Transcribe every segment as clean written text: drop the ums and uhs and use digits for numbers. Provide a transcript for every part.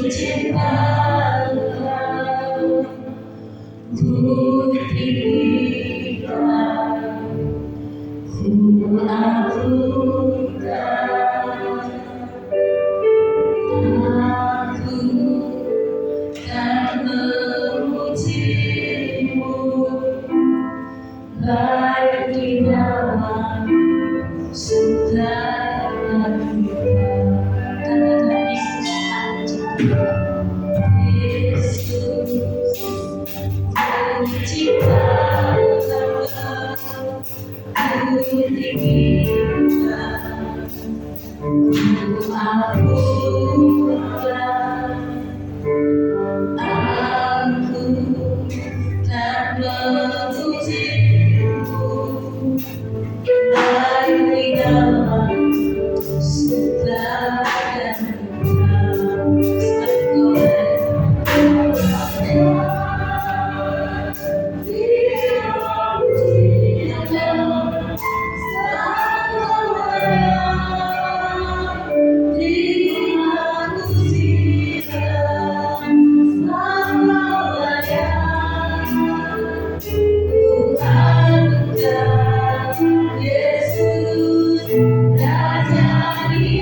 cinta ku tinggikan, ku agungkan, aku kan memujimu baik di dalam segala duka. Katakan Yesus aku cinta, Yesus aku cinta, aku tinggikan, ku agungkan, aku kan memujimu baik di dalam segala Yesus Raja di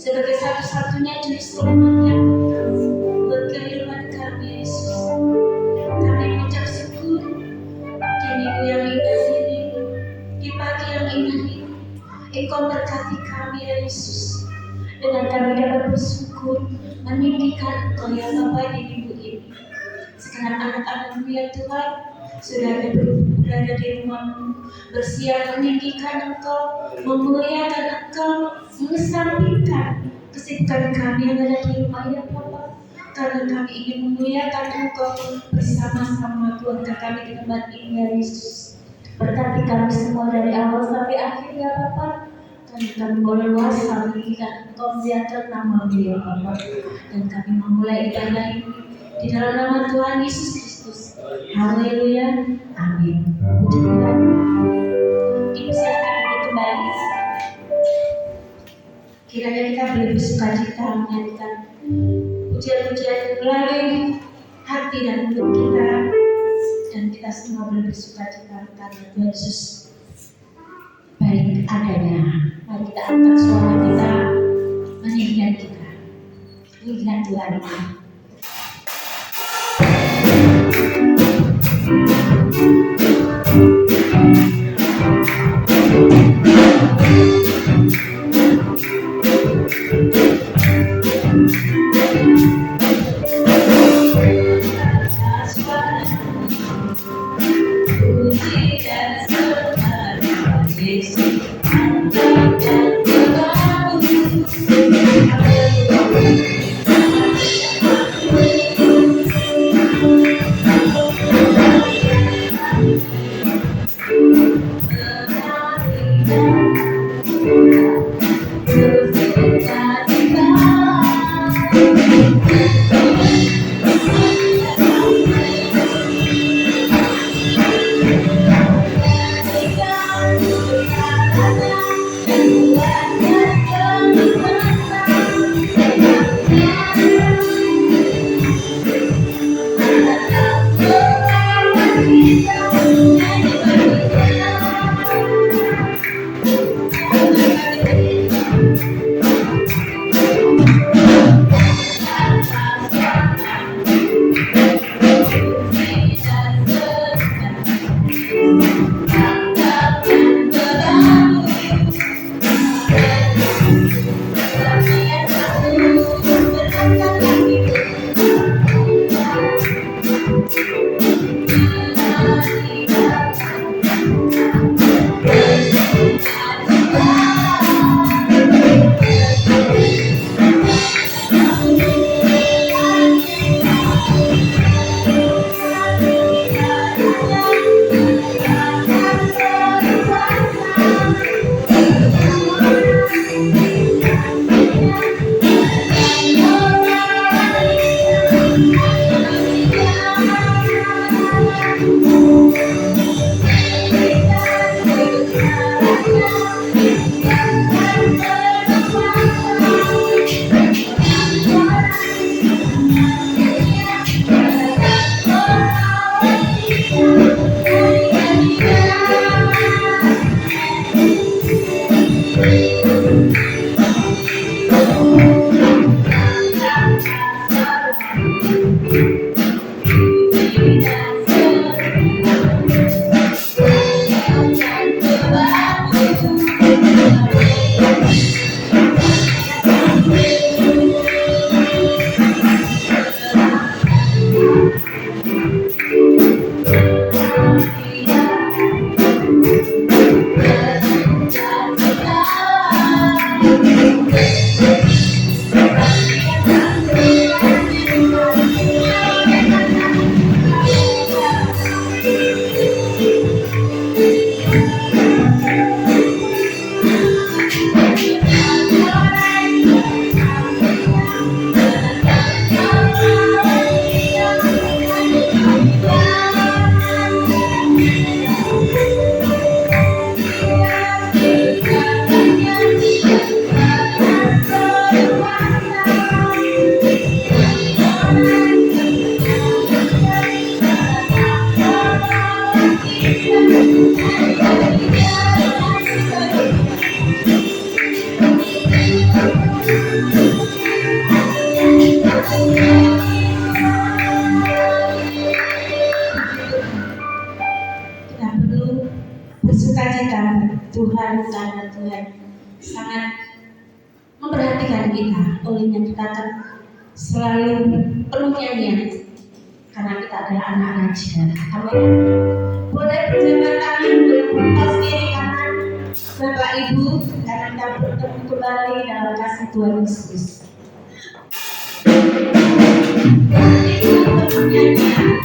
sebagai satu-satunya juru selamat yang buat kehidupan kami, Yesus. Kami mengucap syukur di minggu yang indah ini, di pagi yang indah ini. Engkau berkati kami, ya Yesus. Dengan kami dapat bersyukur meninggikan Engkau ya Bapa di minggu ini. Sekarang anak-anakmu ya Tuhan sudah berada di rumahmu, bersiap meninggikan Engkau, memuliakan Engkau, mengesampingkan kesibukan kami yang ada di rumah ya Bapa. Karena kami ingin memuliakan Engkau bersama-sama keluarga kami di tempat ini ya Yesus. Berkati kami semua dari awal sampai akhir ya Bapa. Karena kami boleh luasa meninggikan Engkau memuliakan nama Beliau Bapa. Dan kami memulai ibadah ini di dalam nama Tuhan Yesus Kristus. Haleluya. Amin. Puji Tuhan. Dipersilakan untuk kembali. kita boleh bersukacita menyanyikan pujian-pujian melalui hati dan mulut kita, dan kita semua boleh bersukacita karena Tuhan Yesus baik adanya. Mari kita angkat suara kita menyanyikan kita. Pujian Tuhan. Bersukacita Tuhan, karena Tuhan sangat memperhatikan kita. Olehnya kita akan selalu penuh nyanyian karena kita adalah anak-anak juga. Amin. Boleh berjabat tangan, boleh berpas kiri kanan Bapak Ibu, karena kita bertemu kembali dalam kasih Tuhan Yesus. Itu penuh nyanyian.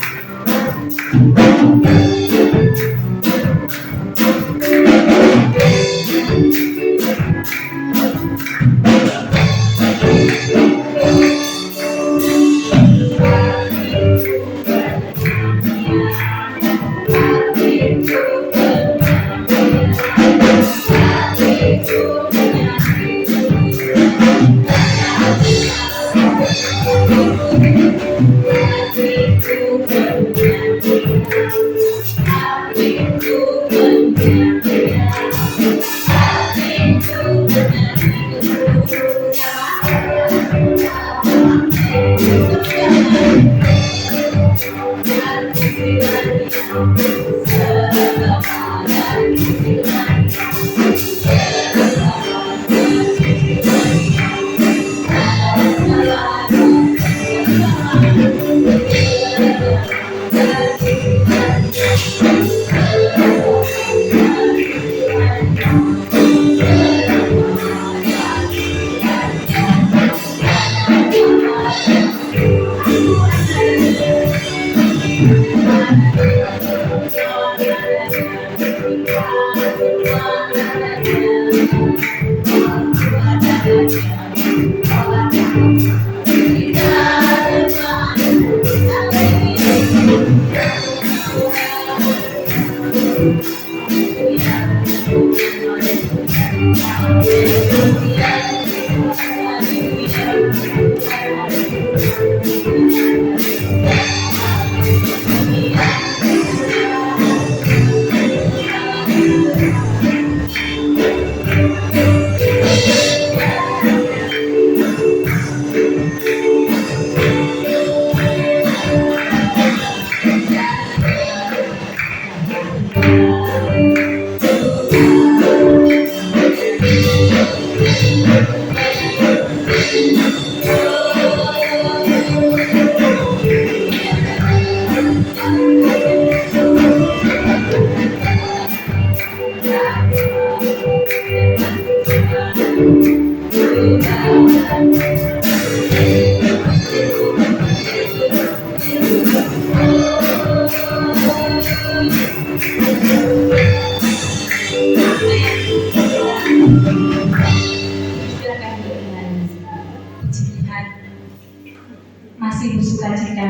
Masih bersuka cita,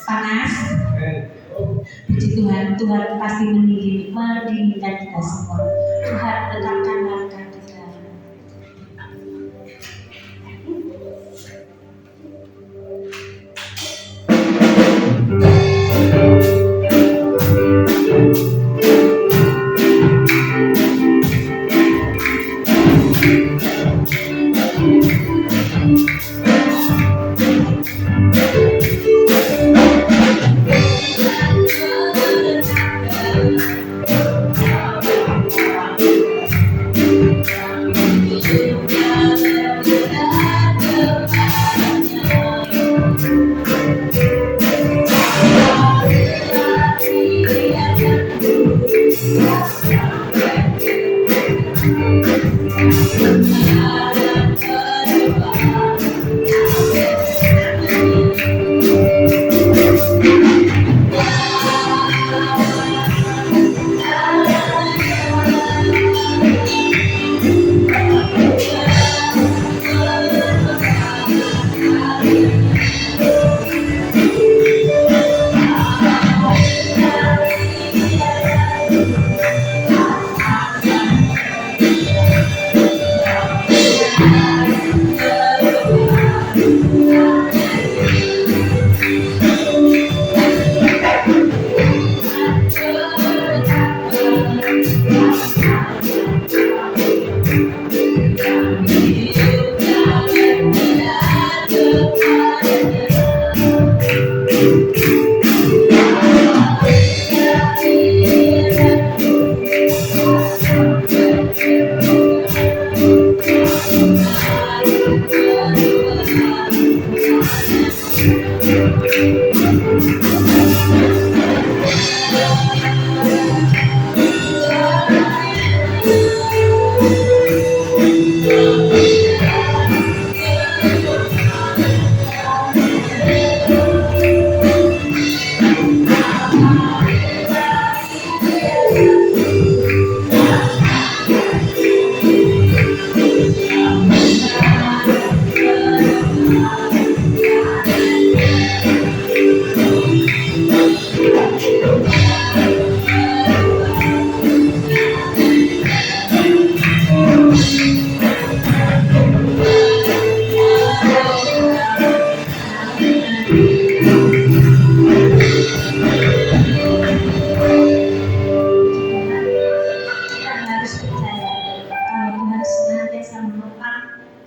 panas. Puji Tuhan, Tuhan pasti mendinginkan kita semua. Tuhan tetapkan langkah kita.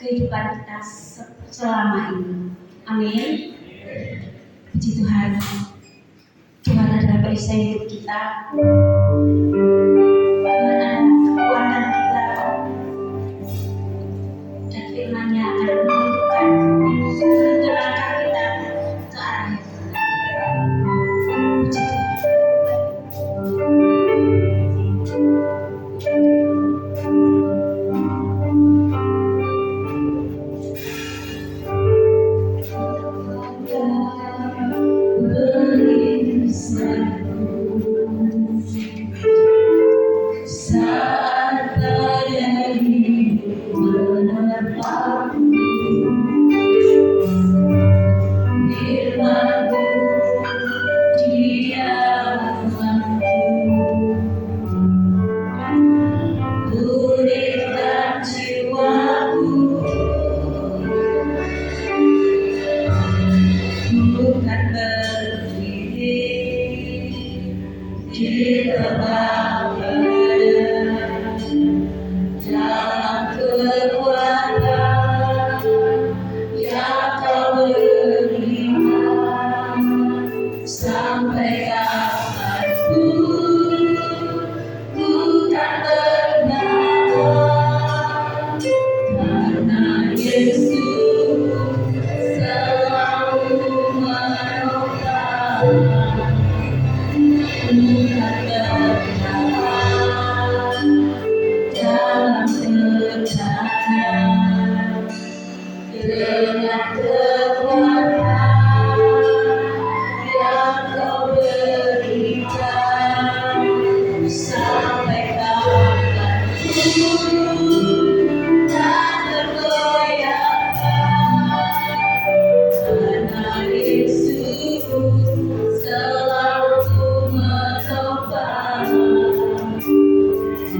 Kehidupan kita selama ini. Amin. Puji Tuhan. Tuhan adalah perisai hidup kita. Tuhan adalah kekuatan kita. Dan firman-Nya akan menunjukkan langkah kita ke arah yang benar. Puji Tuhan.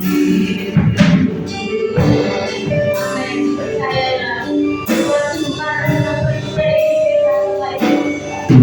Percayalah bahwa Tuhan akan bersedia kita.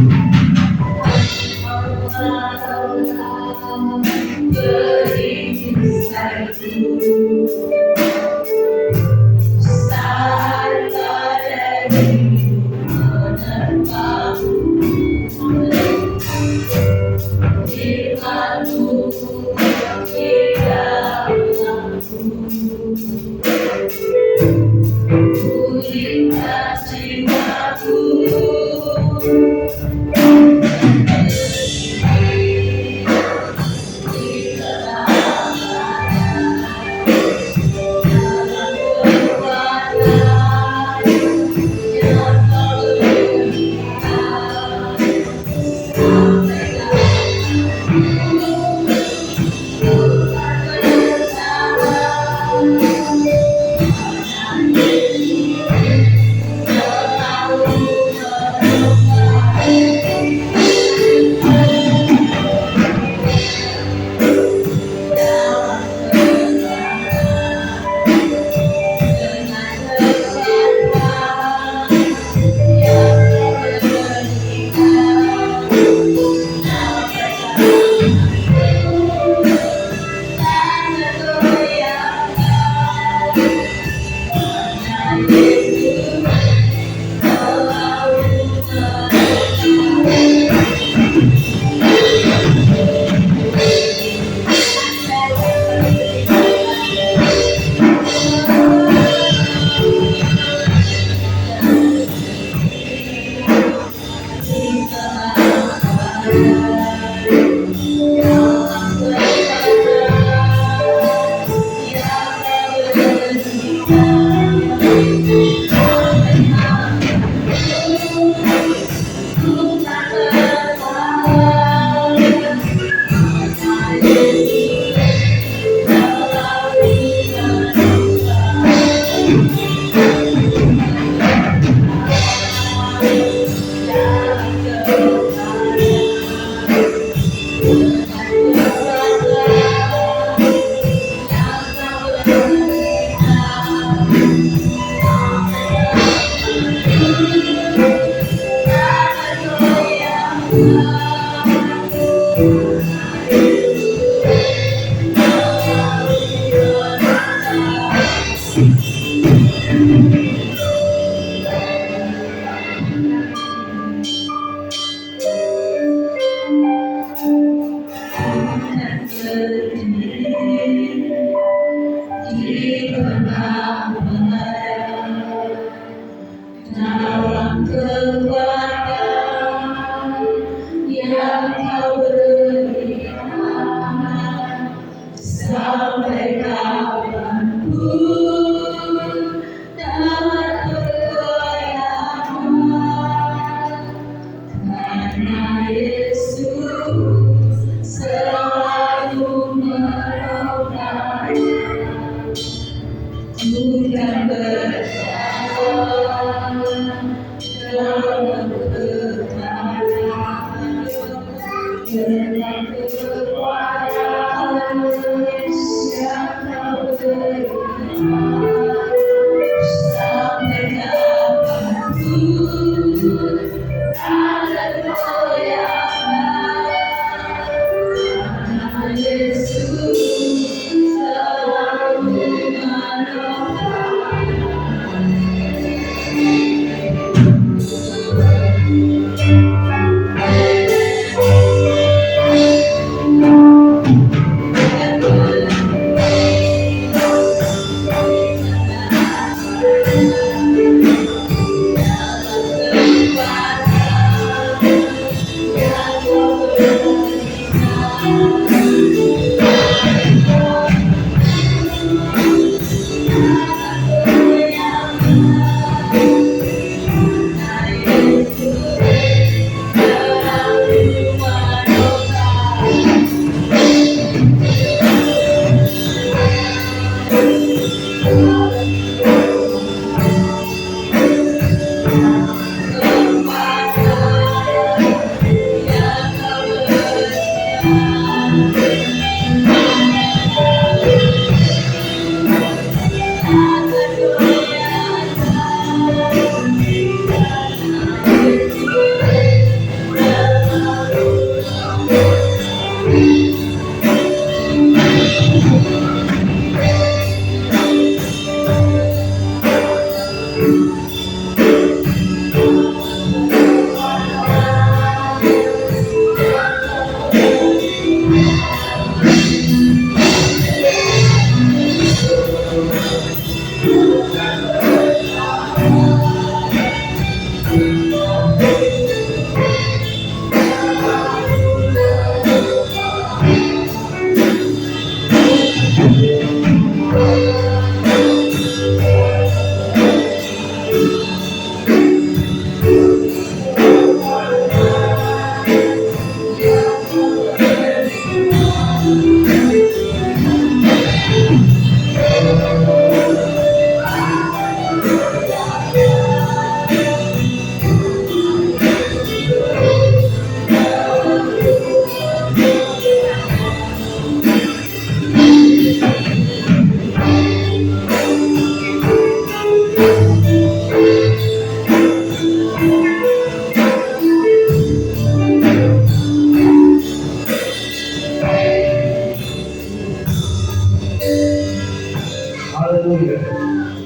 Haleluya.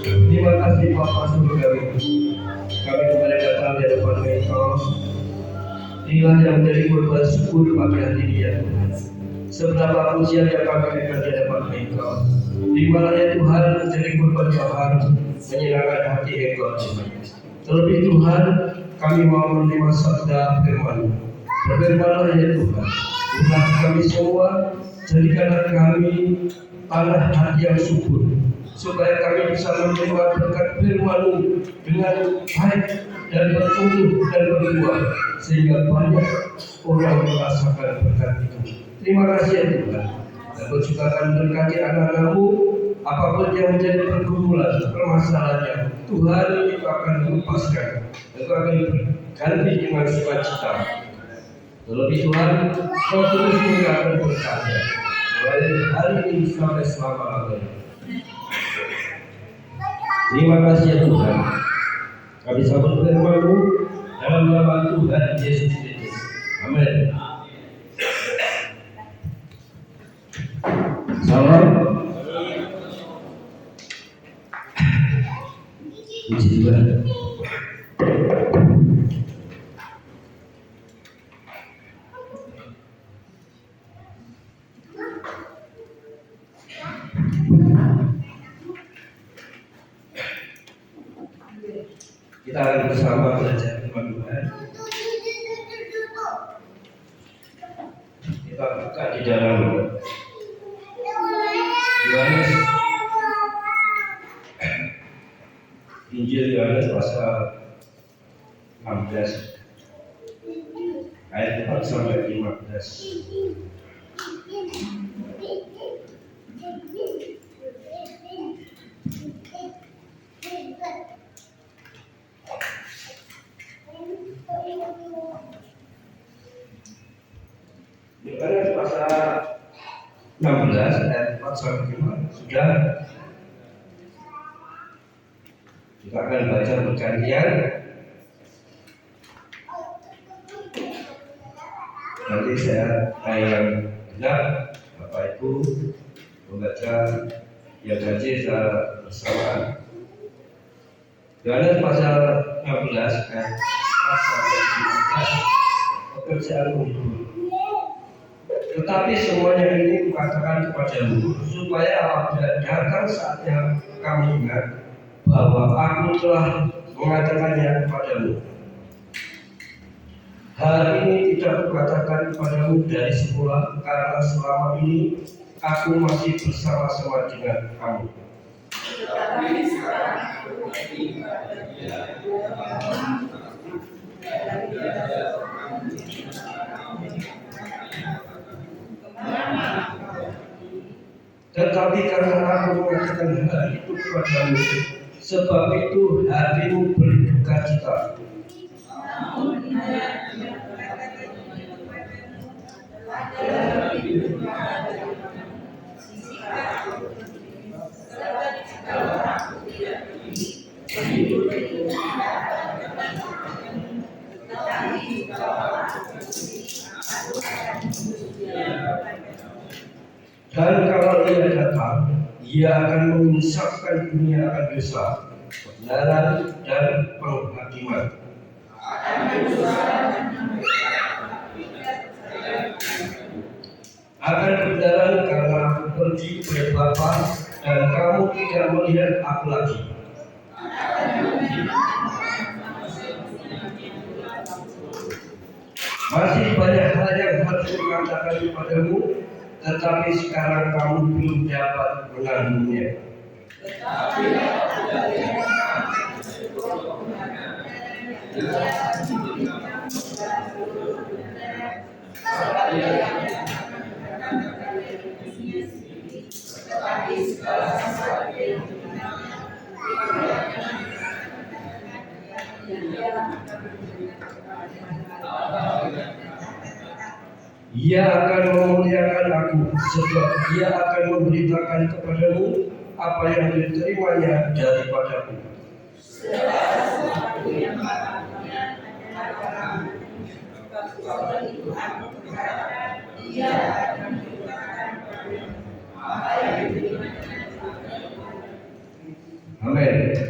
Terima kasih Bapa Surgawi. Kami kembali datang di hadapan Engkau. Inilah yang menjadi korban syukur pagi hari ini ya Tuhan. Seberapa pujian yang kami berikan di hadapan Engkau. Di mana ya Tuhan menjadi korban yang harus menyenangkan hati Engkau Tuhan. Terlebih Tuhan, kami mau menerima sabda firman. Berfirmanlah ya Tuhan, ulah kami semua, jadikanlah kami tanah hati yang subur, supaya kami bisa menerima berkat firman-Mu dengan baik dan bertumbuh dan berbuah, sehingga banyak orang merasakan berkat itu. Terima kasih ya Tuhan. Dan berjuga akan berkati anak-anak-Mu, apapun yang menjadi pergumulan, permasalahannya, Tuhan itu akan melepaskan, itu akan berganti dengan sukacita. Terlebih Tuhan, Kau terus akan berkarya mulai hari ini sampai selama-lamanya. Terima kasih ya Tuhan. Kami sambut firman-Mu dalam nama Tuhan Yesus Kristus. Amin. Salam. Puji Tuhan. Kita akan bersama belajar firman Tuhan. Kita buka di dalam Yohanes, Injil Yohanes pasal 16 ayat 4 sampai 15. Yohanes pasal 16 ayat 4 sampai 5 sudah kita akan baca bergantian. Nanti saya yang genap, Bapak Ibu membaca yang janji secara bersamaan. Yohanes pasal 16 ayat 4 sampai 15. Pekerjaanmu. Tetapi semuanya ini kukatakan kepadamu, supaya apabila datang saatnya kamu ingat bahwa aku telah mengatakannya kepadamu. Hal ini tidak kukatakan kepadamu dari semula, karena selama ini aku masih bersama-sama dengan kamu. Tetapi karena aku mengatakan hal itu kepadamu, sebab itu hatimu berduka cita. Dan kalau ia datang, ia akan menyesatkan dunia akan dosa, kebenaran dan penghakiman. Akan kebenaran karena aku pergi ke Bapa dan kamu tidak melihat aku lagi. Masih banyak hal yang harus kukatakan kepadamu, tetapi sekarang kamu belum dapat menanggungnya. Ia akan memuliakan aku, sebab ia akan memberitakan kepadamu apa yang diterimanya daripadaku.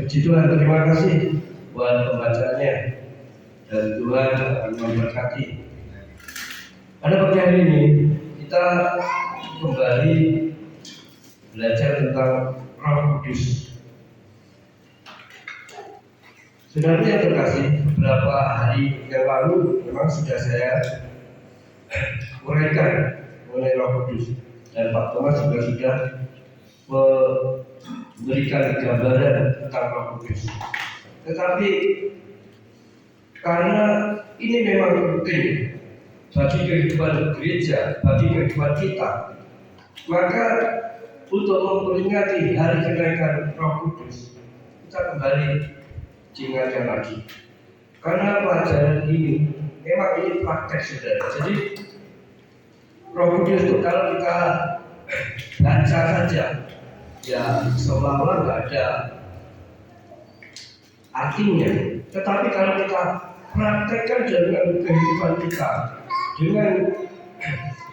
Puji Tuhan, terima kasih buat pembacanya dan Tuhan akan memberkati. Pada pagi hari ini kita kembali belajar tentang Roh Kudus. Saudara yang terkasih, beberapa hari yang lalu memang sudah saya uraikan mengenai Roh Kudus dan Pak Thomas juga sudah memberikan gambaran tentang Roh Kudus. Tetapi karena ini memang penting bagi kehidupan gereja, bagi kehidupan kita, maka untuk memperingati hari kenaikan Roh Kudus, kita kembali diingatkan lagi. Karena pelajaran ini memang ini praktek, saudara. Jadi Roh Kudus itu kalau kita baca saja, ya seolah-olah nggak ada artinya. Tetapi kalau kita praktekkan dengan kehidupan kita, dengan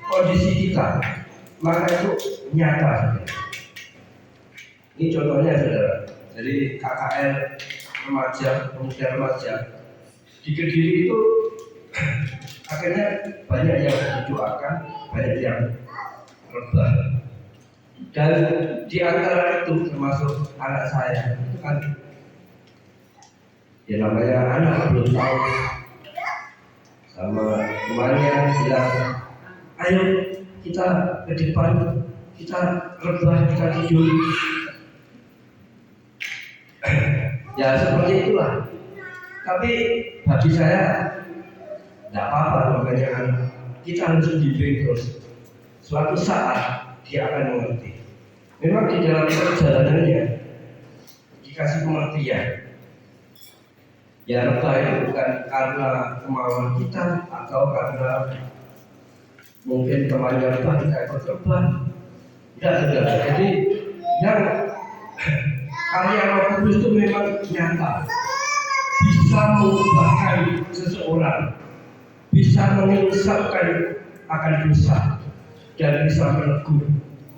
kondisi kita, maka itu nyata. Ini contohnya, saudara. Jadi KKR remaja, pemuda remaja di Kediri itu akhirnya banyak yang didoakan, banyak yang rebah. Dan di antara itu termasuk anak saya, itu kan ya namanya anak belum tahu, sama temannya bilang, ayo kita ke depan, kita rebah, kita tidur. Ya seperti itulah. Tapi bagi saya tidak apa-apa, namanya anak. Kita harus dibimbing terus. Suatu saat dia akan mengerti. Memang di dalam perjalanannya dikasih pengertian. Ya rebah itu bukan karena kemauan kita atau karena mungkin temannya rebah kita ikut rebah. Tidak, saudara. Jadi yang karya Roh Kudus itu memang nyata, bisa mengubahkan seseorang, bisa menginsapkan akan dosa dan bisa menegur.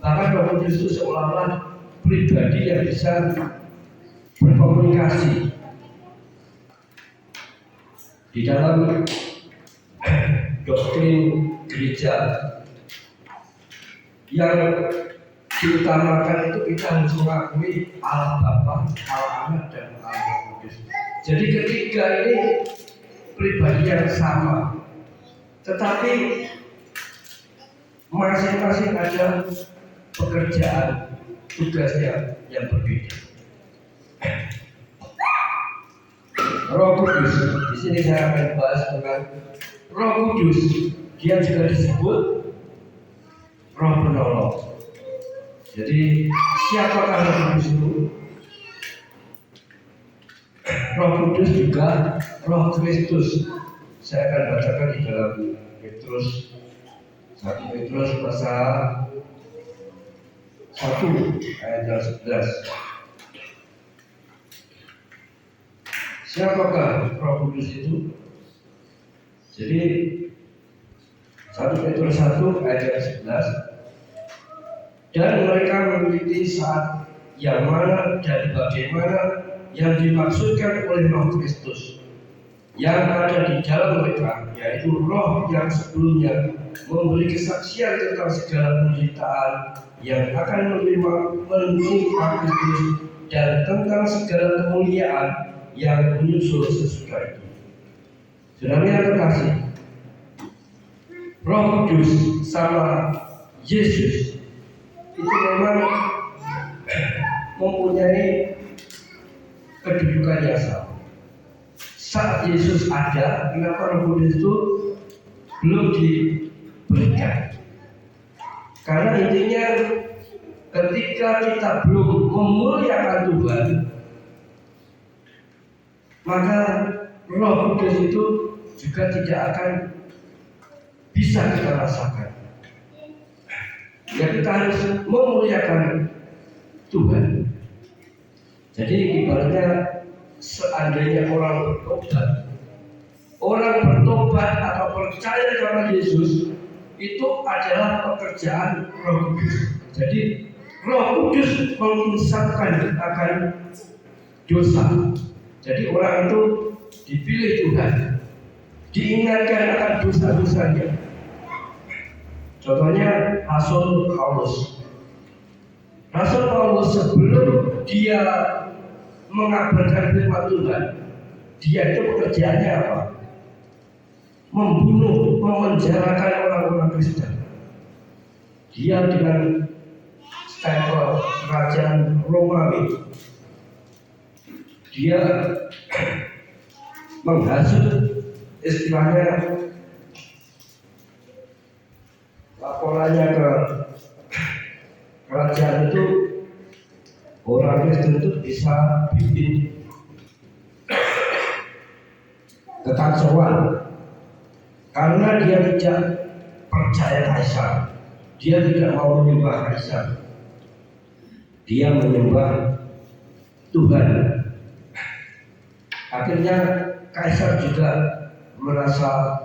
Bahkan Roh Kudus itu seolah-olah pribadi yang bisa berkomunikasi. Di dalam doktrin gereja yang diutamakan itu kita harus mengakui Allah Bapa, Allah Anak, dan Allah Roh Kudus. Jadi ketiga ini pribadi yang sama, tetapi masing-masing ada pekerjaan, tugasnya yang berbeda. Roh Kudus, di sini saya akan bahas tentang Roh Kudus. Dia juga disebut Roh Penolong. Jadi siapakah Roh Kudus itu? Roh Kudus juga Roh Kristus. Saya akan bacakan di dalam Petrus 1 Petrus pasal 1 ayat 11. Siapakah Roh Kudus itu? Jadi 1 Petrus 1 ayat 11. Dan mereka memiliki saat yang mana dan bagaimana yang dimaksudkan oleh Roh Kristus yang ada di dalam mereka, yaitu Roh yang sebelumnya memberi kesaksian tentang segala penderitaan yang akan menimpa Kristus dan tentang segala kemuliaan yang menyusul sesudah itu. Saudara yang terkasih, Roh Kudus sama Yesus itu memang mempunyai kedudukan yang sama. Saat Yesus ada, kenapa Roh Kudus itu belum diberikan? Karena intinya ketika kita belum memuliakan Tuhan, maka Roh Kudus itu juga tidak akan bisa kita rasakan. Ya kita harus memuliakan Tuhan. Jadi ibaratnya seandainya orang bertobat atau percaya kepada Yesus, itu adalah pekerjaan Roh Kudus. Jadi Roh Kudus menginsapkan akan dosa. Jadi orang itu dipilih Tuhan, diingatkan akan dosa-dosanya. Contohnya Rasul Paulus. Rasul Paulus sebelum dia mengabarkan firman Tuhan, dia itu pekerjaannya apa? Membunuh, memenjarakan orang-orang Kristen. Dia dengan stempel kerajaan Romawi, dia menghasut, istilahnya laporannya ke kerajaan itu, orang Kristen itu bisa bikin kekacauan karena dia tidak percaya Kaisar. Dia tidak mau menyembah Kaisar, dia menyembah Tuhan. Akhirnya Kaisar juga merasa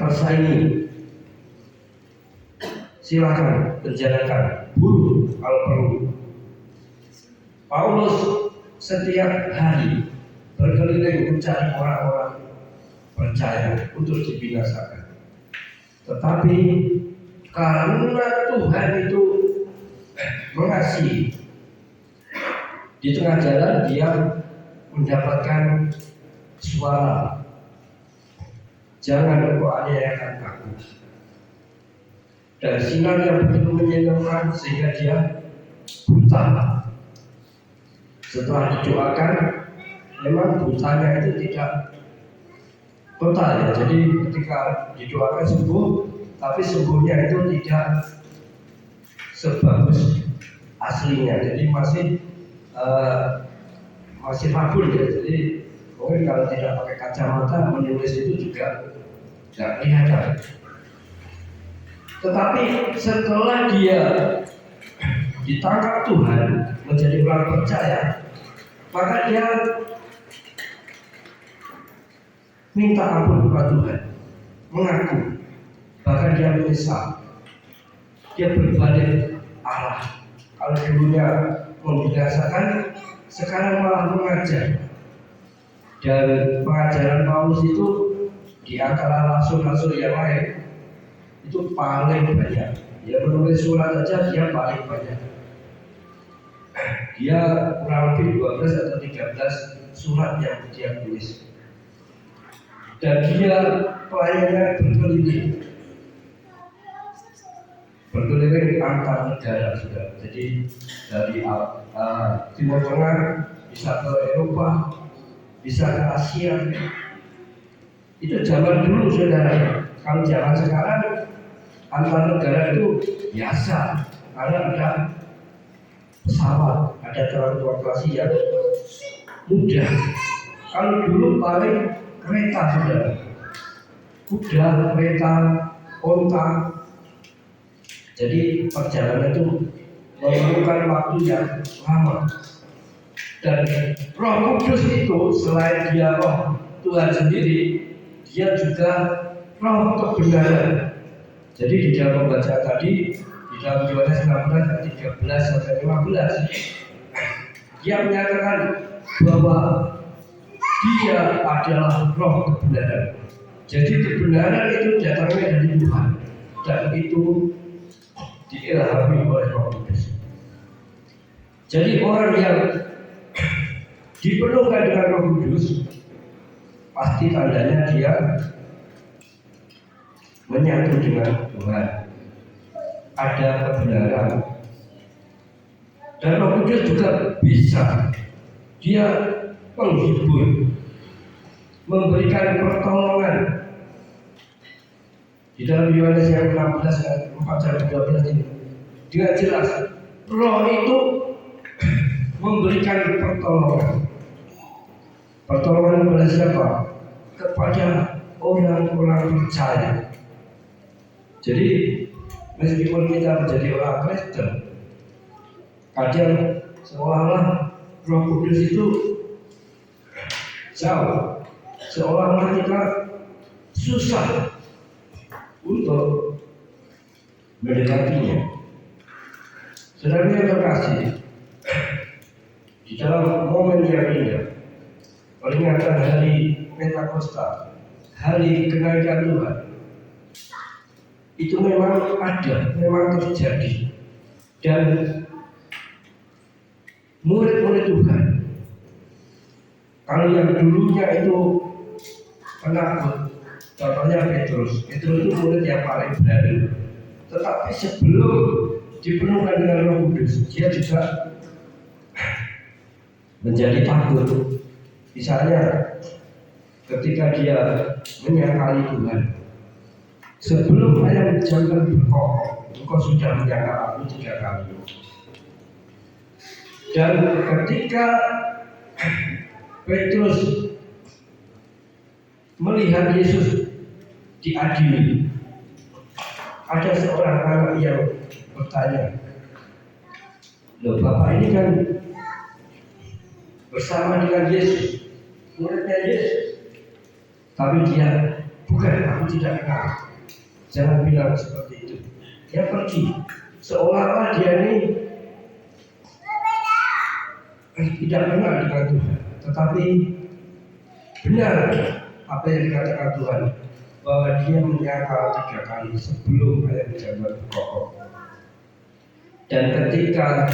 tersaingi. Silakan penjarakan, bunuh kalau perlu. Paulus setiap hari berkeliling mencari orang-orang percaya untuk dibinasakan. Tetapi karena Tuhan itu mengasihi, di tengah jalan dia mendapatkan suara, jangan engkau aniayakan aku. Dan sinar yang begitu menyenangkan sehingga dia buta. Setelah didoakan, memang butanya itu tidak total ya. Jadi ketika didoakan sembuh, tapi sembuhnya itu tidak sebagus aslinya. Jadi masih rabun ya. Jadi mungkin kalau tidak pakai kacamata menulis itu juga tidak kelihatan. Tetapi setelah dia ditangkap Tuhan menjadi orang percaya, maka dia minta ampun kepada Tuhan, mengaku, bahkan dia menyesal. Dia berbalik arah. Kalau dulunya membinasakan, sekarang malah mengajar. Dan pengajaran Paulus itu di antara rasul-rasul yang lain itu paling banyak. Dia menulis surat saja dia paling banyak. Dia kurang lebih 12 atau 13 surat yang dia tulis. Dan dia pelayannya berkeliling antar negara sudah. Jadi dari Timur Tengah bisa ke Eropa, bisa ke Asia. Itu zaman dulu saudara. Kalau zaman sekarang antar negara itu biasa karena ada pesawat, ada transportasi yang mudah. Kalau dulu paling kereta saudara, kuda, kereta, onta. Jadi perjalanan itu memerlukan waktu yang lama. Dan Roh Kudus itu selain dia Roh Tuhan sendiri, dia juga Roh kebenaran. Jadi di dalam pembacaan tadi, di dalam Yohanes 16 ayat 13 sampai 15, dia menyatakan bahwa dia adalah Roh kebenaran. Jadi kebenaran itu datangnya dari Tuhan dan itu diilhami oleh Roh Kudus. Jadi orang yang dipenuhkan dengan Roh Kudus, pasti tandanya dia menyatu dengan Tuhan, ada kebenaran. Dan Roh Kudus juga bisa dia menghibur, memberikan pertolongan. Di dalam Yohanes yang 16 ayat 4 sampai 12 ini dengan jelas Roh itu memberikan pertolongan. Pertolongan kepada siapa? Kepada orang-orang percaya. Jadi meskipun kita menjadi orang Kristen, kadang seolah-olah Roh Kudus itu jauh, seolah-olah kita susah untuk mendekatinya. Saudara yang terkasih, dalam momen yang indah, peringatan hari Pentakosta, hari kenaikan Tuhan, itu memang ada, memang terjadi. Dan murid-murid Tuhan, kalau yang dulunya itu penakut, contohnya Petrus itu murid yang paling berani. Tetapi sebelum dipenuhkan dengan Roh Kudus, dia juga menjadi takut. Misalnya ketika dia menyangkali Tuhan, sebelum ayam jangan berkokok, engkau sudah menyangkal aku 3 kali. Dan ketika Petrus melihat Yesus diadili, ada seorang anak yang bertanya, loh Bapak ini kan bersama dengan Yesus, muridnya Yesus, tapi dia bukan, aku tidak kenal. Jangan bilang seperti itu. Dia pergi, seolah-olah dia ini tidak kenal dengan Tuhan. Tetapi benar apa yang dikatakan Tuhan, bahwa dia menyangkal 3 kali sebelum ayam jangan berkokok. Dan ketika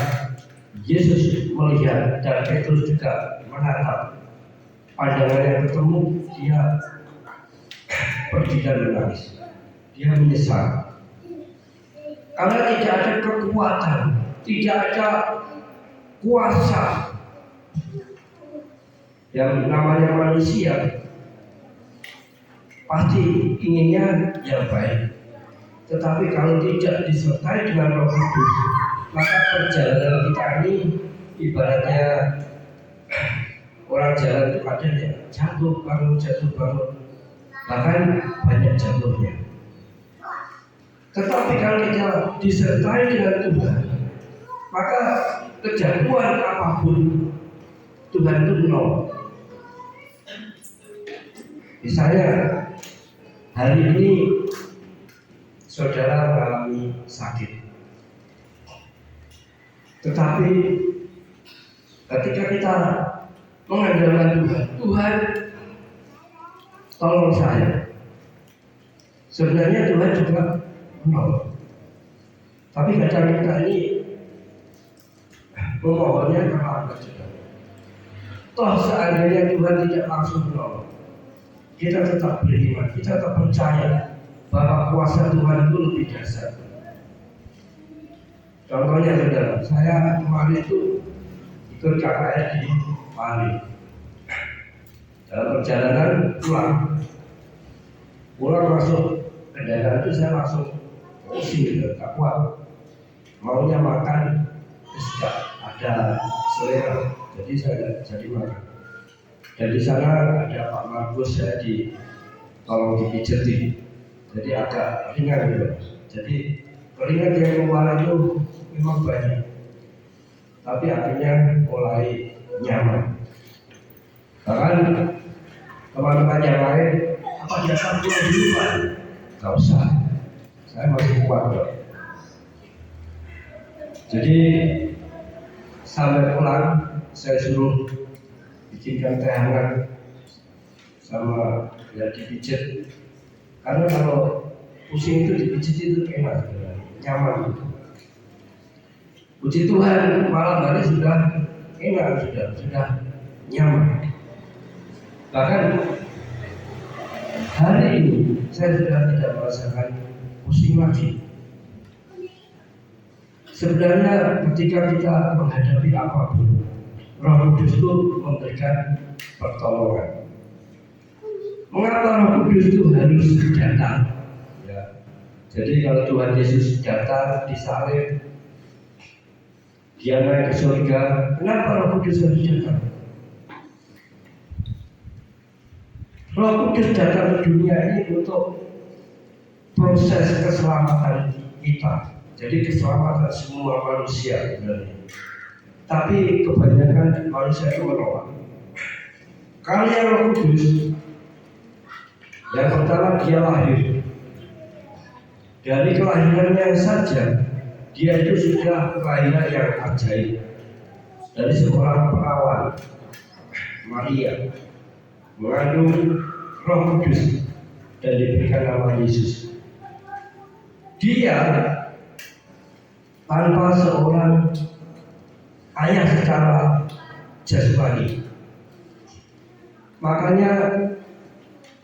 Yesus melihat dan Petrus juga menatap, pandangannya ketemu, dia pergi dan menangis. Dia menyesal karena tidak ada kekuatan, tidak ada kuasa. Yang namanya manusia pasti inginnya yang baik, tetapi kalau tidak disertai dengan Roh Kudus, maka perjalanan kita ini ibaratnya orang jalan itu ada yang jatuh bangun, bahkan banyak jatuhnya. Tetapi kalau kita disertai dengan Tuhan, maka kejatuhan apapun Tuhan itu menolong. Misalnya hari ini saudara mengalami sakit, tetapi ketika kita mengandalkan Tuhan tolong saya, sebenarnya Tuhan juga menolong. Tapi kadang kita ini memohonnya terlambat juga. Toh seandainya Tuhan tidak langsung menolong, kita tetap beriman, kita tetap percaya bahwa kuasa Tuhan itu lebih dahsyat. Contohnya saudara, saya kemarin itu ikut KKR di Bali. Dalam perjalanan pulang masuk kendaraan itu saya langsung pusing gitu, tak kuat. Maunya makan, tidak ada selera, jadi saya jadi makan. Dan di sana ada Pak Markus, saya tolong dipijetin, jadi agak ringan gitu. Jadi keringat yang keluar itu memang banyak, tapi akhirnya mulai nyaman. Bahkan teman-teman yang lain, apa biasa pulang dulu Pak? Gak usah, saya masih kuat kok. Jadi sampai pulang saya suruh bikinkan teh hangat sama ya dipijit, karena kalau pusing itu dipijit itu enak, nyaman. Puji Tuhan, malam hari sudah enak, sudah nyaman. Bahkan hari ini saya sudah tidak merasakan pusing lagi. Sebenarnya ketika kita menghadapi apapun, Roh Kudus itu memberikan pertolongan. Mengapa Roh Kudus itu harus datang? Ya. Jadi kalau Tuhan Yesus datang disalib, dia naik ke surga, kenapa Roh Kudus harus datang? Roh Kudus datang ke dunia ini untuk proses keselamatan kita. Jadi keselamatan semua manusia sebenarnya. Tapi kebanyakan manusia itu menolak. Karya Roh Kudus, yang pertama dia lahir. Dari kelahirannya saja, dia itu sudah kelahiran yang ajaib. dari seorang perawan Maria mengandung Roh Kudus dan diberikan nama Yesus. Dia tanpa seorang ayah secara jasmani. Makanya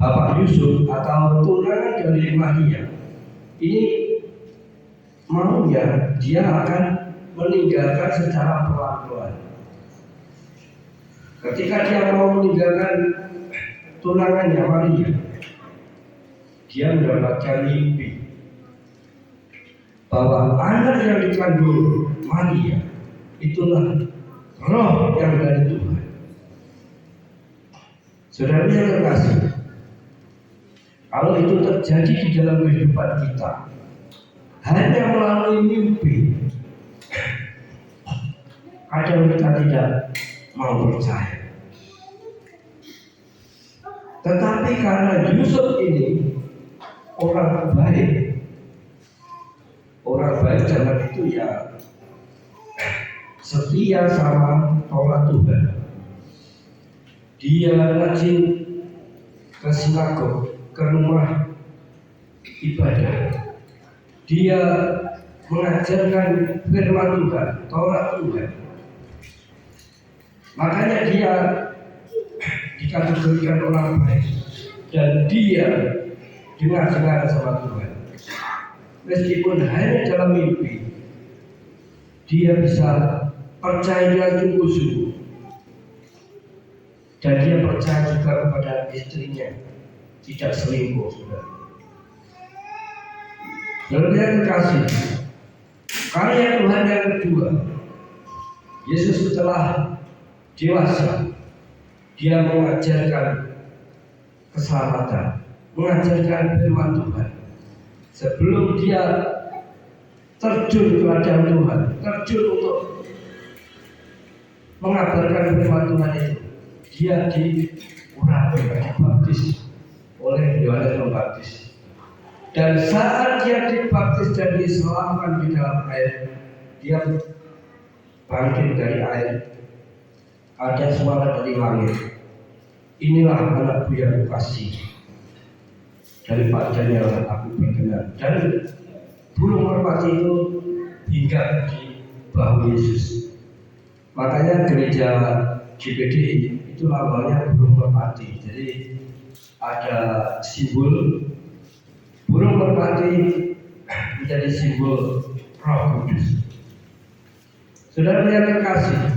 Bapak Yusuf atau tunangan dari Maria ini maunya dia akan meninggalkan secara pelan-pelan. Ketika dia mau meninggalkan tunangannya Maria, dia mendapatkan mimpi bahwa anak yang dikandung Maria itulah roh yang dari Tuhan. Saudara yang terkasih, kalau itu terjadi di dalam kehidupan kita, hanya melalui mimpi, kadang kita tidak mau percaya. Tetapi karena Yusuf ini orang baik zaman itu ya setia sama Taurat Tuhan. Dia rajin ke sinagog, ke rumah ibadah. Dia mengajarkan firman Tuhan, Taurat Tuhan. Makanya dia dikategorikan orang baik dan dia dengar sama Tuhan. Meskipun hanya dalam mimpi, dia bisa percaya sungguh-sungguh. Dan dia percaya juga kepada istrinya, tidak selingkuh. Saudara yang terkasih, karya Tuhan yang kedua, Yesus setelah dewasa, dia mengajarkan keselamatan, mengajarkan firman Tuhan. Sebelum dia terjun ke ladang Tuhan, terjun untuk mengabarkan firman Tuhan itu, dia dibaptis oleh Yohanes Pembaptis. Dan saat dia dibaptis dan diselamatkan di dalam air, dia bangkit dari air. Ada suara dari langit, inilah anakku yang kukasihi, daripadanya aku berkenan. Dan burung merpati itu hinggap di bahu Yesus. Makanya gereja GPDI itu lambangnya burung merpati. Jadi ada simbol burung merpati menjadi simbol Roh Kudus. Saudara yang terkasih,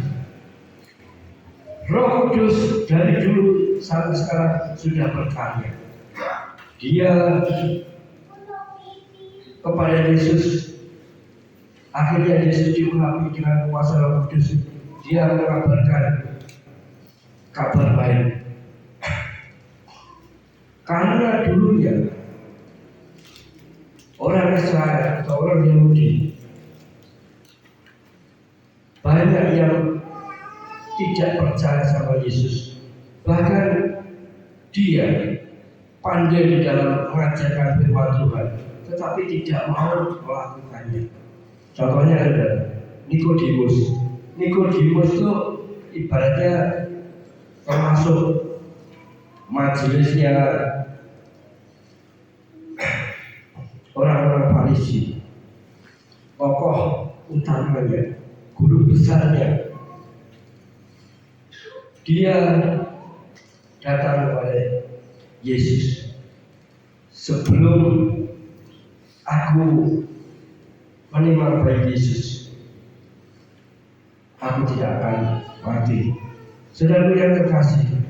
Roh Kudus dari dulu sampai sekarang sudah berkarya. Dia kepada Yesus, akhirnya Yesus diurapi dengan kuasa Roh Kudus. Dia mengabarkan kabar baik. Karena dulunya orang Israel atau orang Yahudi banyak yang tidak percaya sama Yesus. Bahkan dia pandai di dalam mengajarkan firman Tuhan, tetapi tidak mau melakukannya. Contohnya ada Nikodemus. Nikodemus itu ibaratnya termasuk majelisnya orang-orang Farisi, tokoh utamanya, guru besarnya. Dia datang kepada Yesus. Sebelum aku menimang bayi Yesus, aku tidak akan mati. Saudara yang terkasih,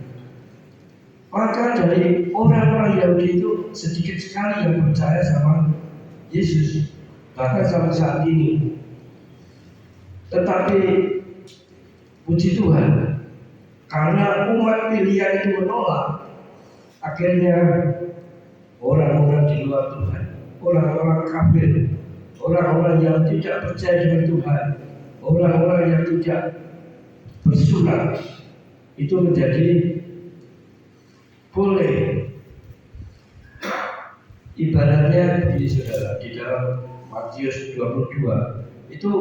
maka dari orang-orang Yahudi itu sedikit sekali yang percaya sama Yesus, bahkan sampai saat ini. Tetapi puji Tuhan, karena umat pilihan itu menolak, akhirnya orang-orang di luar Tuhan, orang-orang kafir, orang-orang yang tidak percaya dengan Tuhan, orang-orang yang tidak bersunat, itu menjadi boleh. Ibaratnya begini saudara, di dalam Matius 22 itu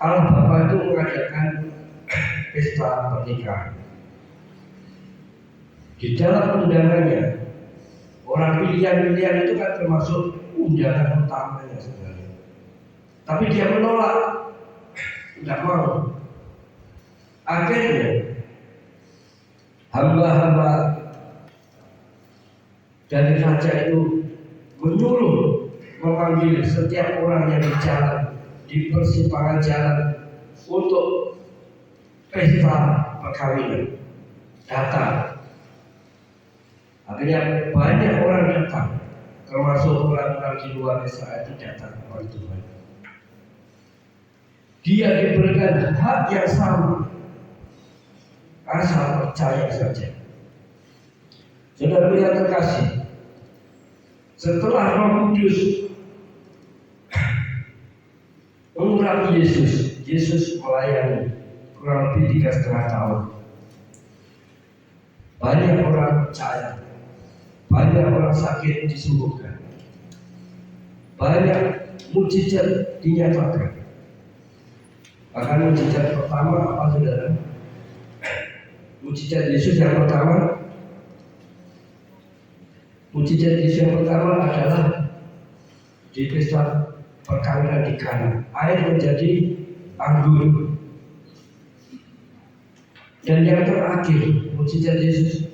Allah Bapa itu mengadakan pesta pernikahan. Di dalam undangannya, orang pilihan-pilihan itu kan termasuk undangan utamanya sebenarnya. Tapi dia menolak, tidak mau. Akhirnya hamba-hamba dari raja itu menyuruh memanggil setiap orang yang di jalan, di persimpangan jalan untuk pesta perkawinan. Datang. Akhirnya banyak orang datang, termasuk orang-orang di luar Israel itu datang oleh Tuhan. Dia diberikan hak yang sama, asal percaya saja. Saudara yang terkasih, setelah Roh Kudus mengurapi Yesus melayani kurang lebih 3,5 tahun. Banyak orang percaya, banyak orang sakit disembuhkan, banyak mukjizat dinyatakan. Bahkan mukjizat pertama apa saudara? Mukjizat Yesus yang pertama, mukjizat Yesus yang pertama adalah di pesta perkawinan di Kana, air menjadi anggur. Dan yang terakhir, mukjizat Yesus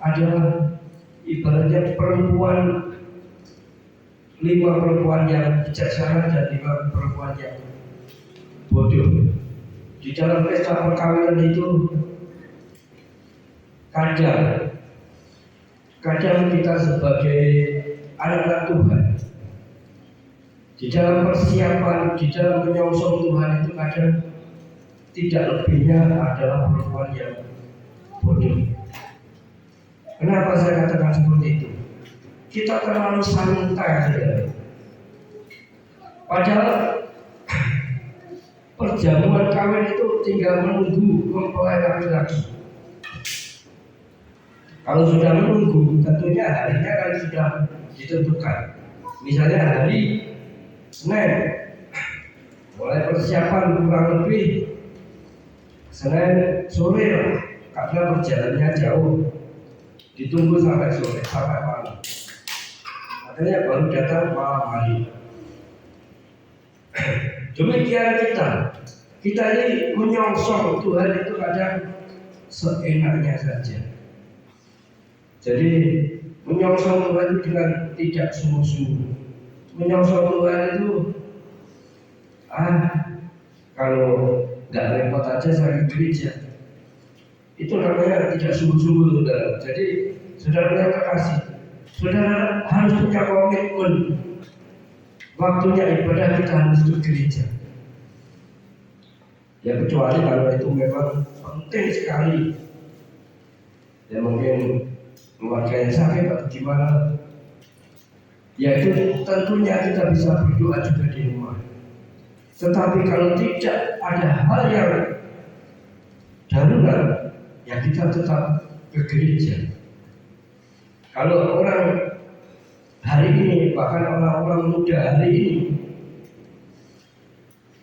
adalah ibaratnya perempuan, 5 perempuan yang bijaksana dan 5 perempuan yang bodoh. Di dalam pesta perkawinan itu kadang kita sebagai anak-anak Tuhan, di dalam persiapan, di dalam menyongsong Tuhan itu kadang tidak lebihnya adalah perempuan yang bodoh. Kenapa saya katakan seperti itu? Kita terlalu santai saja. Padahal perjamuan kawin itu tinggal menunggu mempelai laki-laki. Kalau sudah menunggu, tentunya harinya kan sudah ditentukan. Misalnya hari Senin, mulai persiapan kurang lebih Senin sore lah, karena perjalanannya jauh. Ditunggu sampai sore, sampai malam. Makanya baru datang malam hari. Demikian kita ini menyongsong Tuhan itu kadang seenaknya saja. Jadi menyongsong Tuhan itu dengan tidak sungguh-sungguh. Menyongsong Tuhan itu kalau nggak repot aja saya ke gereja. Itu namanya tidak sungguh-sungguh, saudara. Jadi saudara yang terkasih, saudara harus punya komitmen. Waktunya ibadah kita harus ke gereja. Ya kecuali kalau itu memang penting sekali. Ya mungkin keluarga yang sakit atau gimana. Ya itu tentunya kita bisa berdoa juga di rumah. Tetapi kalau tidak ada hal yang darurat, ya kita tetap ke gereja. Kalau orang hari ini, bahkan orang-orang muda hari ini,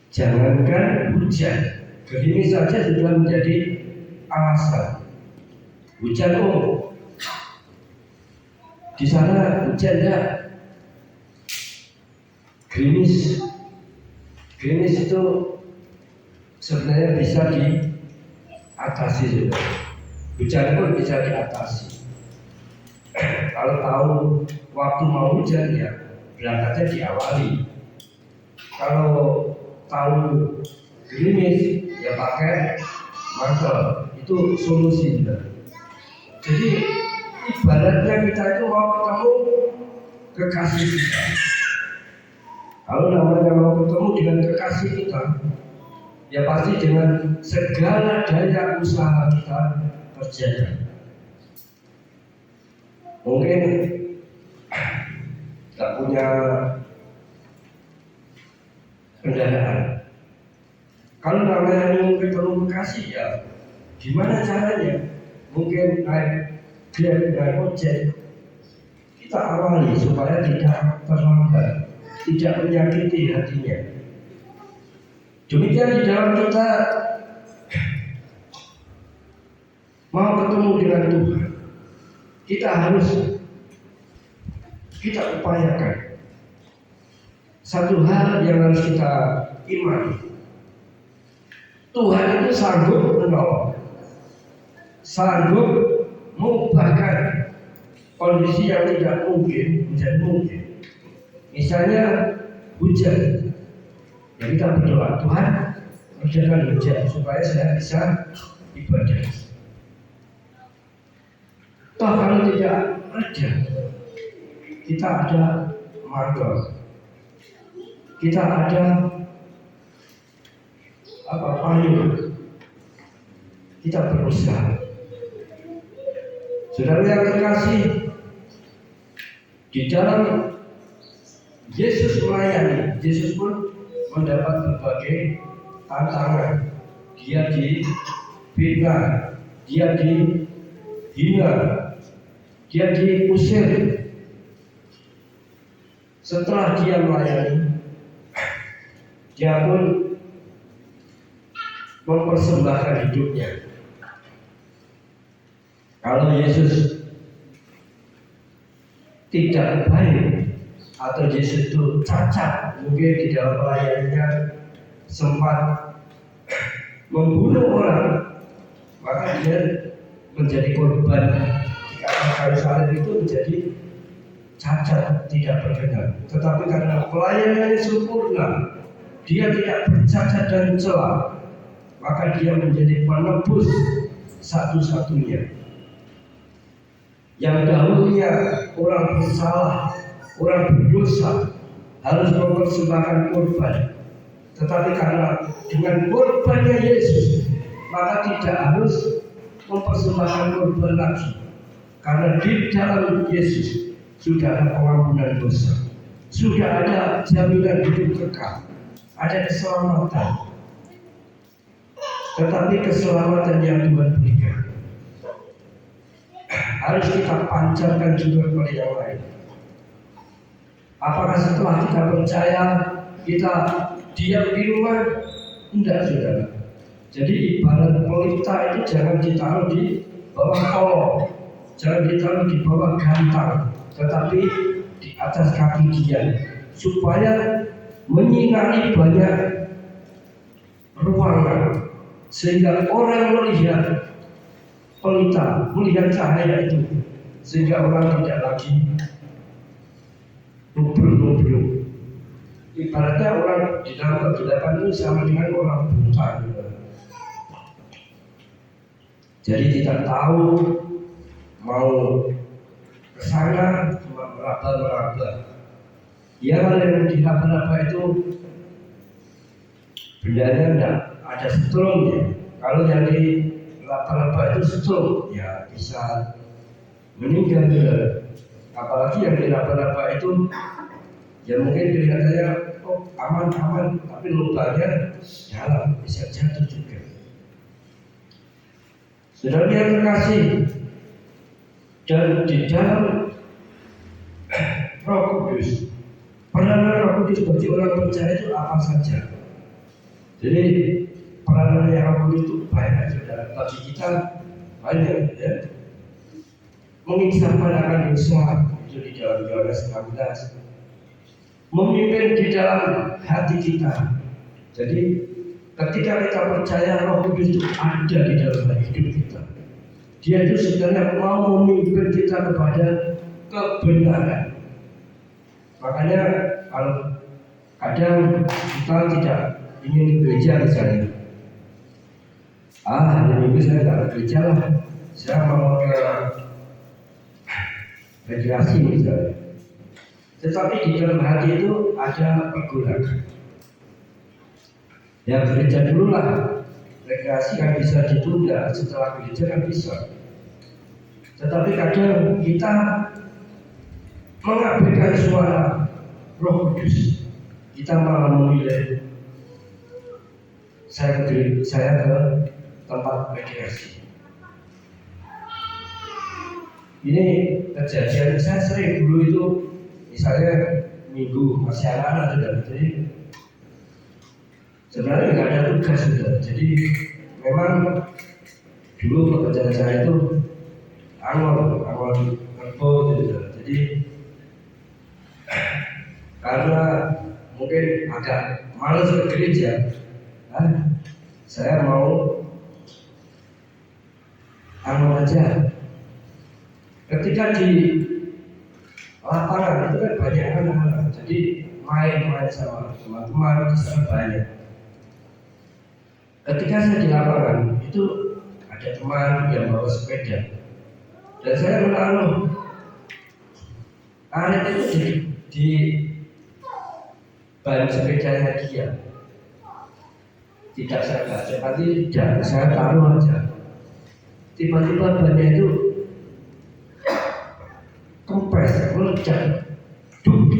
jangankan hujan, gerimis saja sudah menjadi alasan. Hujan di sana hujan ya, gerimis itu sebenarnya bisa diatasi juga. Hujan pun bisa diatasi. Kalau tahu waktu mau hujan ya berangkatnya diawali. Kalau tahu gerimis ya pakai mantel, itu solusi. Jadi ibaratnya kita itu mau ketemu kekasih kita. Kalau namanya mau ketemu dengan kekasih kita, ya pasti dengan segala daya usaha kita terjaga. Mungkin tak punya kendaraan. Kalau namanya mau ketemu kekasih ya gimana caranya? Mungkin naik Grab, naik ojek. Kita awali supaya tidak terlambat, tidak menyakiti hatinya. Demikian di dalam kita mau ketemu dengan Tuhan, kita harus upayakan satu hal yang harus kita imani. Tuhan itu sanggup menolong, sanggup mengubahkan kondisi yang tidak mungkin menjadi mungkin. Misalnya hujan, ya kita berdoa, Tuhan kerjakan hujan supaya saya bisa ibadah. Toh kalau tidak ada, kita ada marga, kita ada payung, kita berusaha. Saudara yang terkasih, di dalam Yesus melayani, Yesus pun mendapat berbagai tantangan. Dia difitnah, dia dihina, dia diusir. Setelah dia melayani, dia pun mempersembahkan hidupnya. Kalau Yesus tidak baik atau Yesus itu cacat, mungkin di dalam pelayanannya sempat membunuh orang, maka dia menjadi korban. Karena kayu salib itu menjadi cacat, tidak berkenan. Tetapi karena pelayanannya sempurna, dia tidak bercacat dan celah, maka dia menjadi penebus satu-satunya. Yang dahulunya orang bersalah, orang berdosa harus mempersembahkan korban, tetapi karena dengan korbannya Yesus, maka tidak harus mempersembahkan korban lagi, karena di dalam Yesus sudah ada pengampunan dosa, sudah ada jaminan hidup kekal, ada keselamatan. Tetapi keselamatan yang Tuhan berikan harus kita pancarkan juga kepada yang lain. Apakah setelah kita percaya kita diam di rumah? Tidak, saudara. Jadi ibarat pelita itu jangan ditaruh di bawah kolong, jangan ditaruh di bawah gantang, tetapi di atas kaki dia, supaya menyinari banyak ruangan, sehingga orang melihat pelita, melihat cahaya itu, sehingga orang tidak lagi nubruk-nubruk. Ibaratnya orang di dalam kegelapan itu sama dengan orang buta. Jadi kita tahu mau ke sana cuma meraba-meraba. Ya, yang diraba-raba itu bendanya enggak ada setrumnya. Kalau yang di raba-raba itu setrum, ya bisa meninggal juga. Apalagi yang di raba-raba itu, ya mungkin kelihatannya aman-aman, tapi lubangnya dalam, bisa jatuh juga. Saudara yang terkasih, dan di dalam Roh Kudus, peranan Roh Kudus bagi orang percaya itu apa saja. Jadi peranan yang Roh Kudus itu banyak, saudara. Bagi kita banyak, ya. Mengisahkan akan dosa itu di dalam Yohanes 16. Memimpin di dalam hati kita. Jadi ketika kita percaya Roh Kudus itu ada di dalam hidup kita, dia itu sebenarnya mau memimpin kita kepada kebenaran. Makanya kalau kadang kita tidak ingin ke gereja misalnya, hari Minggu saya tidak ke gereja lah, saya mau ke rekreasi misalnya. Tetapi di dalam hati itu ada pergolakan. Ya gereja dulu lah, rekreasi kan bisa ditunda, setelah gereja kan bisa. Tetapi kadang kita mengabaikan suara Roh Kudus. Kita malah memilih saya ke tempat rekreasi. Ini kejadian saya sering dulu itu, misalnya Minggu masih anak-anak sudah, jadi sebenarnya nggak ada tugas sudah. Jadi memang dulu pekerjaan saya itu awal kerbo gitu. Jadi karena mungkin agak malas ke gereja, saya mau aja. Ketika di lapangan itu kan banyak anak-anak, jadi main-main sama teman-teman di sana banyak. Ketika saya di lapangan itu ada teman yang bawa sepeda, dan saya menaruh karet itu di ban sepedanya dia. Tidak saya baca, tapi tidak saya taruh aja. Tiba-tiba bannya itu kempes, meledak, duk.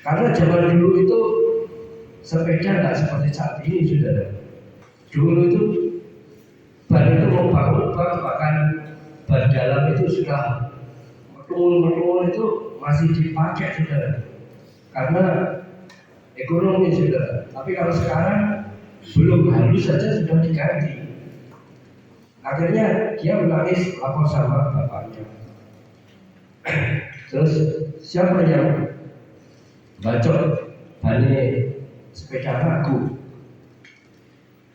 Karena zaman dulu itu sepeda nggak seperti saat ini sudah. Dulu itu ban itu mau bangun, bahkan ban dalam itu sudah metul itu masih dipakai sudah. Karena ekonomi sudah. Tapi kalau sekarang belum halus saja sudah diganti. Akhirnya dia menangis lapor sama bapaknya. Terus siapa yang bacot balik sepeda aku?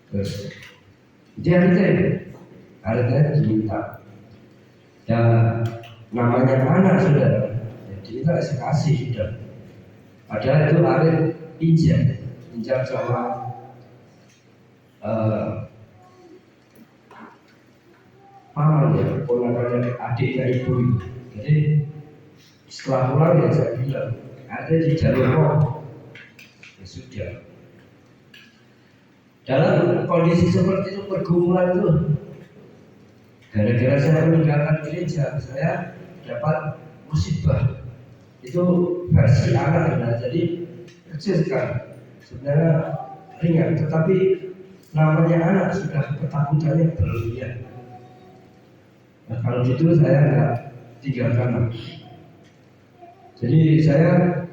Terus dia akhirnya diminta. Ya namanya anak sudah, jadi kita kasih sudah. Padahal itu Arif pinjam sama paman ya, ponakannya adiknya ibu. Jadi setelah pulang ya saya bilang ada di jalur ya sudah. Dalam kondisi seperti itu pergumulan itu, gara-gara saya meninggalkan gereja, saya dapat musibah. Itu versi anak ya, jadi kecil sekali, sebenarnya ringan, tetapi namanya anak sudah ketakutannya berlebihan. Nah, kalau gitu saya nggak tinggalkan. Jadi saya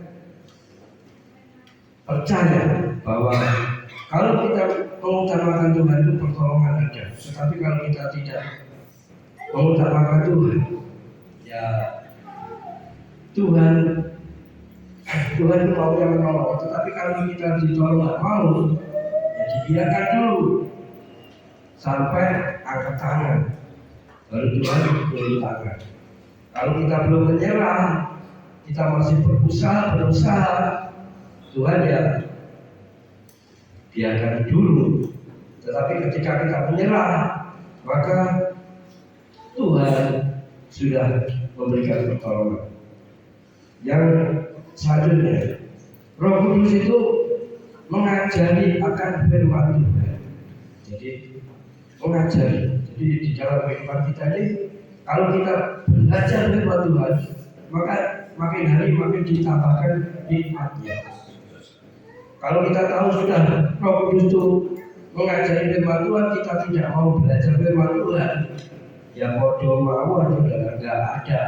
percaya bahwa kalau kita mengutamakan Tuhan itu pertolongan ada, tetapi kalau kita tidak mengutamakan Tuhan, ya Tuhan itu mau yang menolong. Tetapi kalau kita ditolong nggak mau, ya dibiarkan dulu sampai angkat tangan, baru Tuhan turun tangan. Kalau kita belum menyerah, kita masih berusaha, Tuhan ya biarkan dulu. Tetapi ketika kita menyerah, maka Tuhan sudah memberikan pertolongan. Yang selanjutnya, Roh Kudus itu mengajari akan firman Tuhan. Jadi mengajari. Jadi di dalam kehidupan kita ini, kalau kita belajar firman Tuhan, maka makin hari makin ditambahkan nikmatnya. Kalau kita tahu sudah Roh Kudus itu mengajari firman Tuhan, kita tidak mau belajar firman Tuhan, ya bodoh mawar sudah nggak ada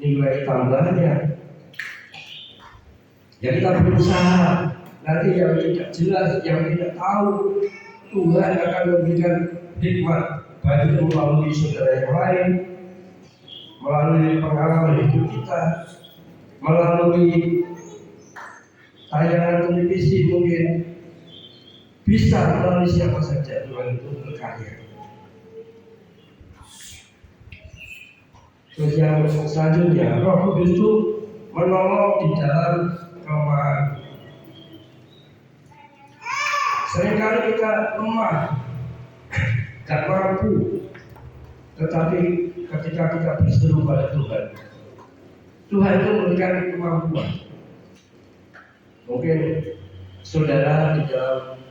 nilai tambahannya. Ya kita berusaha, nanti yang tidak jelas, yang tidak tahu, Tuhan akan memberikan hikmat baik itu melalui saudara yang lain, melalui pengalaman hidup kita, melalui tayangan televisi mungkin, bisa melalui siapa saja. Tuhan itu berkarya. Terus yang selanjutnya, Roh Kudus itu menolong di dalam kelemahan. Seringkali kita lemah, gak mampu, tetapi ketika kita berseru pada Tuhan, Tuhan itu memberikan kemampuan. Mungkin saudara di dalam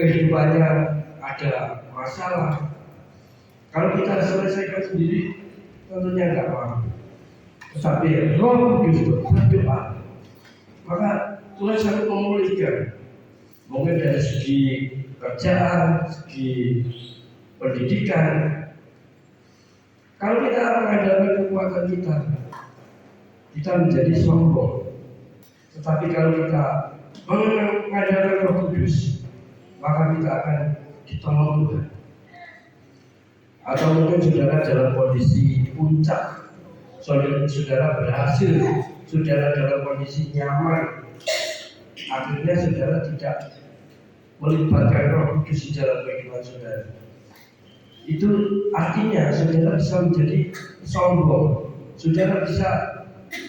kehidupannya ada masalah, kalau kita selesaikan sendiri tentunya nggak mampu. Tetapi Roh Kudus berdoa, maka Tuhan sangat memulihkan. Mungkin dari segi kerjaan, segi pendidikan. Kalau kita mengandalkan kekuatan kita menjadi sombong. Tetapi kalau kita mengadakan Roh Kudus, maka kita akan ditolong Tuhan. Atau mungkin saudara dalam kondisi puncak, saudara berhasil, saudara dalam kondisi nyaman, akhirnya saudara tidak melibatkan Roh Kudus di dalam kehidupan saudara. Itu artinya saudara bisa menjadi sombong, saudara bisa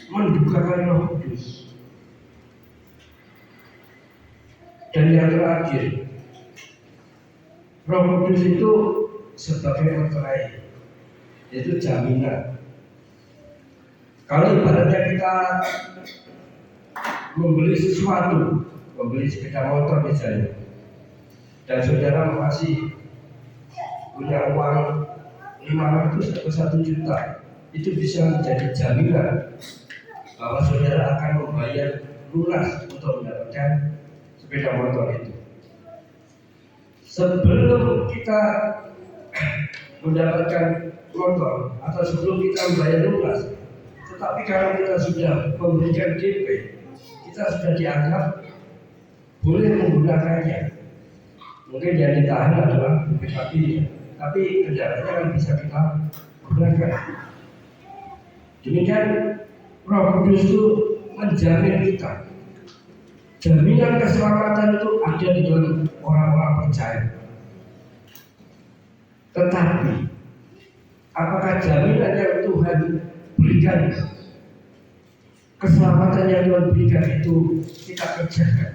mendukakan Roh Kudus. Dan yang terakhir, Roh Kudus itu sebagai materai, yaitu jaminan. Kalau ibaratnya kita membeli sesuatu, membeli sepeda motor misalnya, dan saudara masih punya uang 500 atau 1 juta, itu bisa menjadi jaminan bahwa saudara akan membayar lunas untuk mendapatkan sepeda motor itu. Sebelum kita mendapatkan motor atau sebelum kita membayar lunas, tetapi kalau kita sudah memberikan DP, kita sudah dianggap boleh menggunakannya. Mungkin yang ditahan adalah BPKB-nya, tapi kendaraannya kan bisa kita gunakan. Demikian Roh Kudus itu menjamin kita. Jaminan keselamatan itu ada di dalam orang-orang percaya. Tetapi apakah jaminan yang Tuhan berikan, keselamatan yang Tuhan berikan itu kita kerjakan?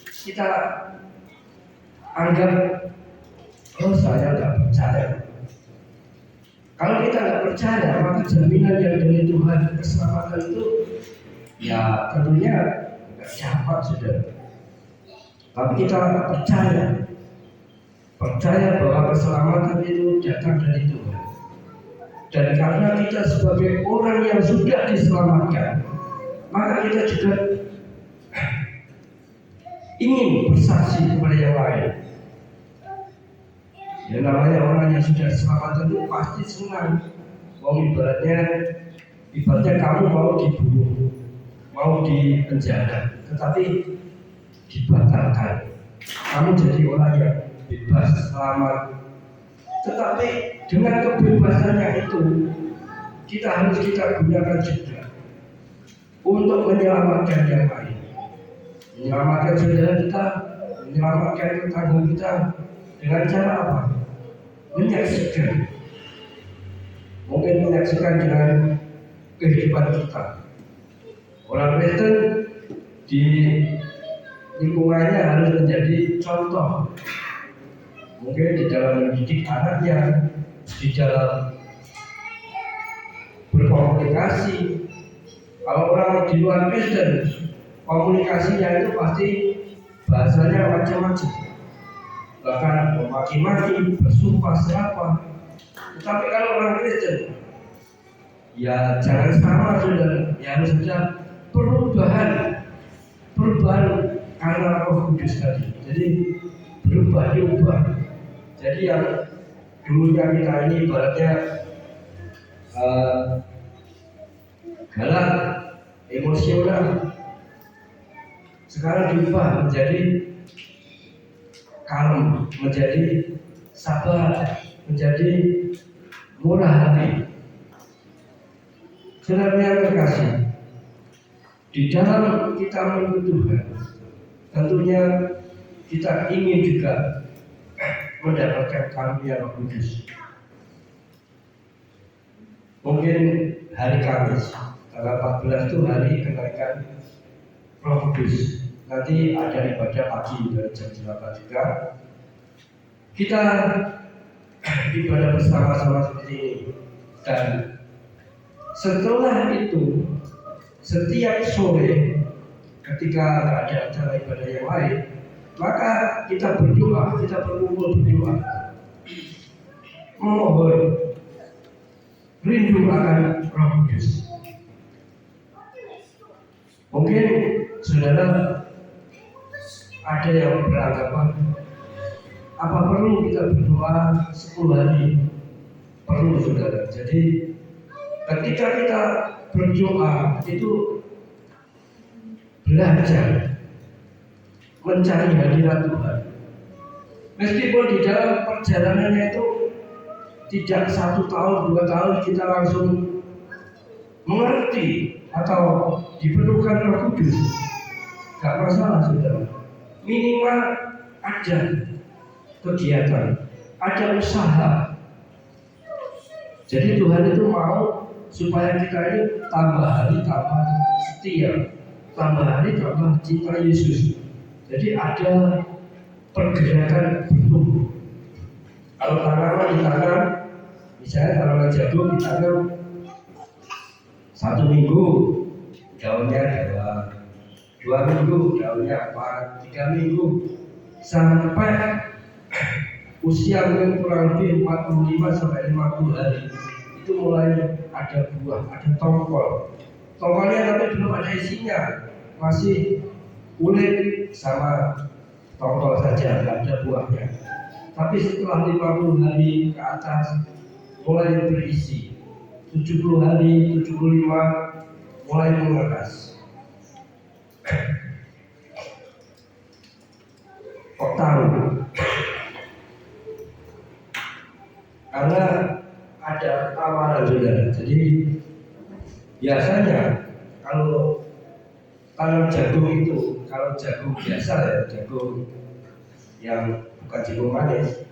Kita anggap, oh saya tidak percaya. Kalau kita tidak percaya, maka jaminan yang dari Tuhan keselamatan itu ya tentunya tidak dapat, saudara. Tapi kita percaya bahwa keselamatan itu datang dari Tuhan. Dan karena kita sebagai orang yang sudah diselamatkan, maka kita juga ingin bersaksi kepada yang lain. Yang namanya orang yang sudah diselamatkan itu pasti senang. Ibaratnya kamu mau dibunuh, mau dipenjara, tetapi dibatalkan. Kamu jadi orang yang bebas, selamat. Tetapi dengan kebebasannya itu, kita harus gunakan juga untuk menyelamatkan yang lain, menyelamatkan saudara kita, menyelamatkan tetangga kita. Dengan cara apa? Menyaksikan. Mungkin menyaksikan dengan kehidupan kita. Orang Kristen di lingkungannya harus menjadi contoh. Mungkin di dalam mendidik anaknya, di dalam berkomunikasi. Kalau orang di luar Kristen, komunikasinya itu pasti bahasanya macam-macam, bahkan memaki-maki, bersumpah serapah. Tetapi kalau orang Kristen, ya jangan sama, saudara. Ya harus ada perubahan karena Roh Kudus tadi. Jadi diubah. Jadi yang dulunya kita ini ibaratnya galak, emosional, sekarang diubah menjadi kalem, menjadi sabar, menjadi murah hati. Saudara yang terkasih, di dalam kita menuju Tuhan, tentunya kita ingin juga mendapatkan karunia Roh Kudus. Mungkin hari Kamis tanggal 14 itu hari kenaikan Roh Kudus. Nanti ada ibadah pagi dari jam 8 juga. Kita ibadah bersama-sama seperti ini. Dan setelah itu, setiap sore ketika ada acara ibadah yang lain, maka kita berdoa, kita berkumpul berdoa, memohon rindu akan Roh Kudus. Mungkin saudara ada yang beranggapan, apa perlu kita berdoa 10 hari? Perlu, saudara. Jadi ketika kita berdoa itu belajar mencari hadirat Tuhan. Meskipun di dalam perjalanannya itu tidak 1 tahun, 2 tahun kita langsung mengerti atau diperlukan Roh Kudus, gak masalah saudara. Minimal ada kegiatan, ada usaha. Jadi Tuhan itu mau supaya kita ini tambah hari tambah setia, tambah hari tambah cinta Yesus. Jadi ada pergerakan bertumbuh. Kalau tanaman ditanam, misalnya tanaman jagung ditanam 1 minggu daunnya 2 minggu daunnya 3 minggu, sampai usia mungkin kurang lebih 45 sampai 50 hari itu mulai ada buah, ada tongkol. Tongkolnya tapi belum ada isinya, masih kulit sama tongkol saja, tidak ada buahnya. Tapi setelah 50 hari ke atas mulai berisi, 70 hari, 75 mulai mengeras. Kok tahu? Karena ada tawaran saudara. Jadi biasanya kalau tanam jagung itu, kalau jagung biasa ya, jagung yang bukan jagung manis,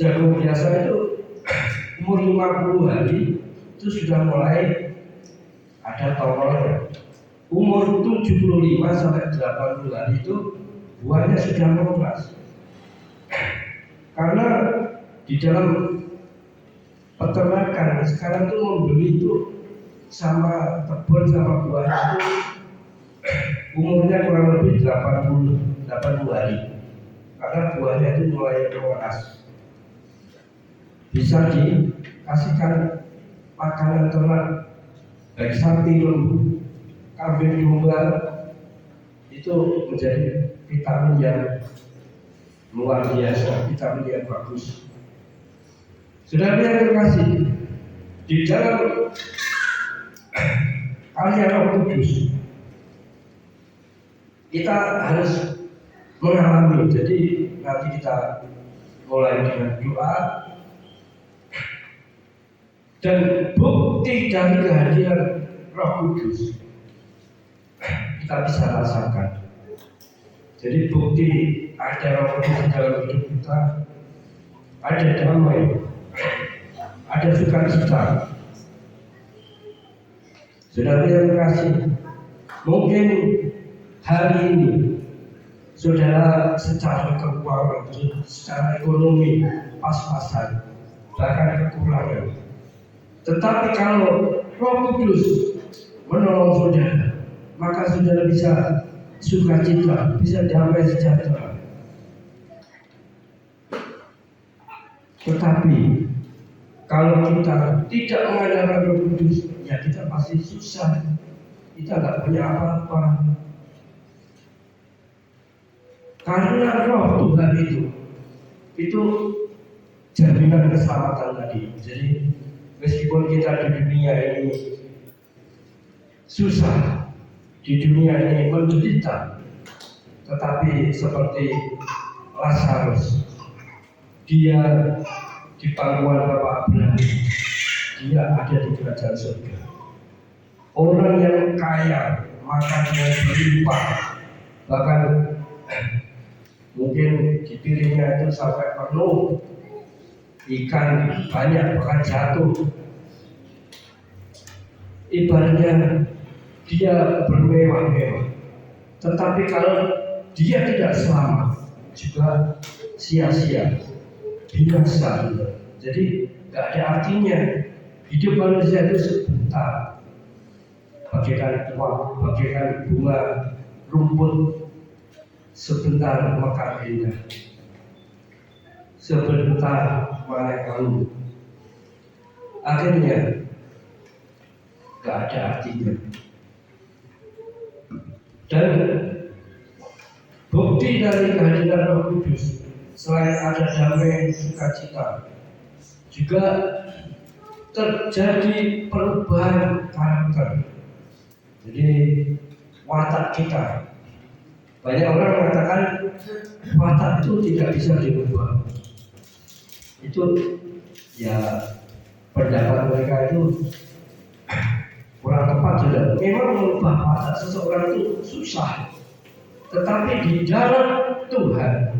jagung biasa itu umur 50 hari itu sudah mulai ada tongkolnya. Umur 75 sampai 80 hari itu buahnya sudah mengeras. Karena di dalam peternakan sekarang itu membeli itu sama kebun sama buahnya itu umurnya kurang lebih 80 hari. Karena buahnya itu mulai mengeras. Bisa dikasihkan makanan ternak baik sapi, lembu, kambing, domba, itu menjadi vitamin yang luar biasa, vitamin yang bagus. Saudara yang terkasih, di dalam karya Roh Kudus kita harus mengalami. Jadi nanti kita mulai dengan doa, dan bukti dari kehadiran Roh Kudus kita bisa rasakan. Jadi bukti ada Roh Kudus dalam hidup kita, ada damai, ada sukacita. Saudara yang terkasih, mungkin hari ini saudara secara keuangan, secara ekonomi pas-pasan, bahkan kekurangan. Tetapi kalau Roh Kudus menolong saudara, maka saudara bisa sukacita, bisa damai sejahtera. Tetapi kalau kita tidak mengandalkan Roh Kudus, ya kita pasti susah. Kita tidak punya apa-apa. Karena Roh Tuhan itu jaminan keselamatan tadi. Jadi meskipun kita di dunia ini susah, di dunia ini menderita, tetapi seperti Lazarus, dia di pangkuan Bapak Abraham, dia ada di kerajaan surga. Orang yang kaya, makannya berlimpah, bahkan mungkin di piringnya itu sampai penuh, ikan banyak bahkan jatuh. Ibaratnya dia bermewah-mewah, tetapi kalau dia tidak selamat juga sia-sia, binasa. Jadi tidak ada artinya. Hidup manusia itu sebentar, bagaikan uang, bagaikan bunga rumput, sebentar mekar indah, sebentar menaik lalu, akhirnya gak ada artinya. Dan bukti dari kehadiran Roh Kudus, selain ada damai sukacita, juga terjadi perubahan karakter. Jadi watak kita Banyak orang mengatakan watak itu tidak bisa dirubah. Itu ya pendapat mereka itu kurang tepat sudah. Memang mengubah watak seseorang itu susah, tetapi di dalam Tuhan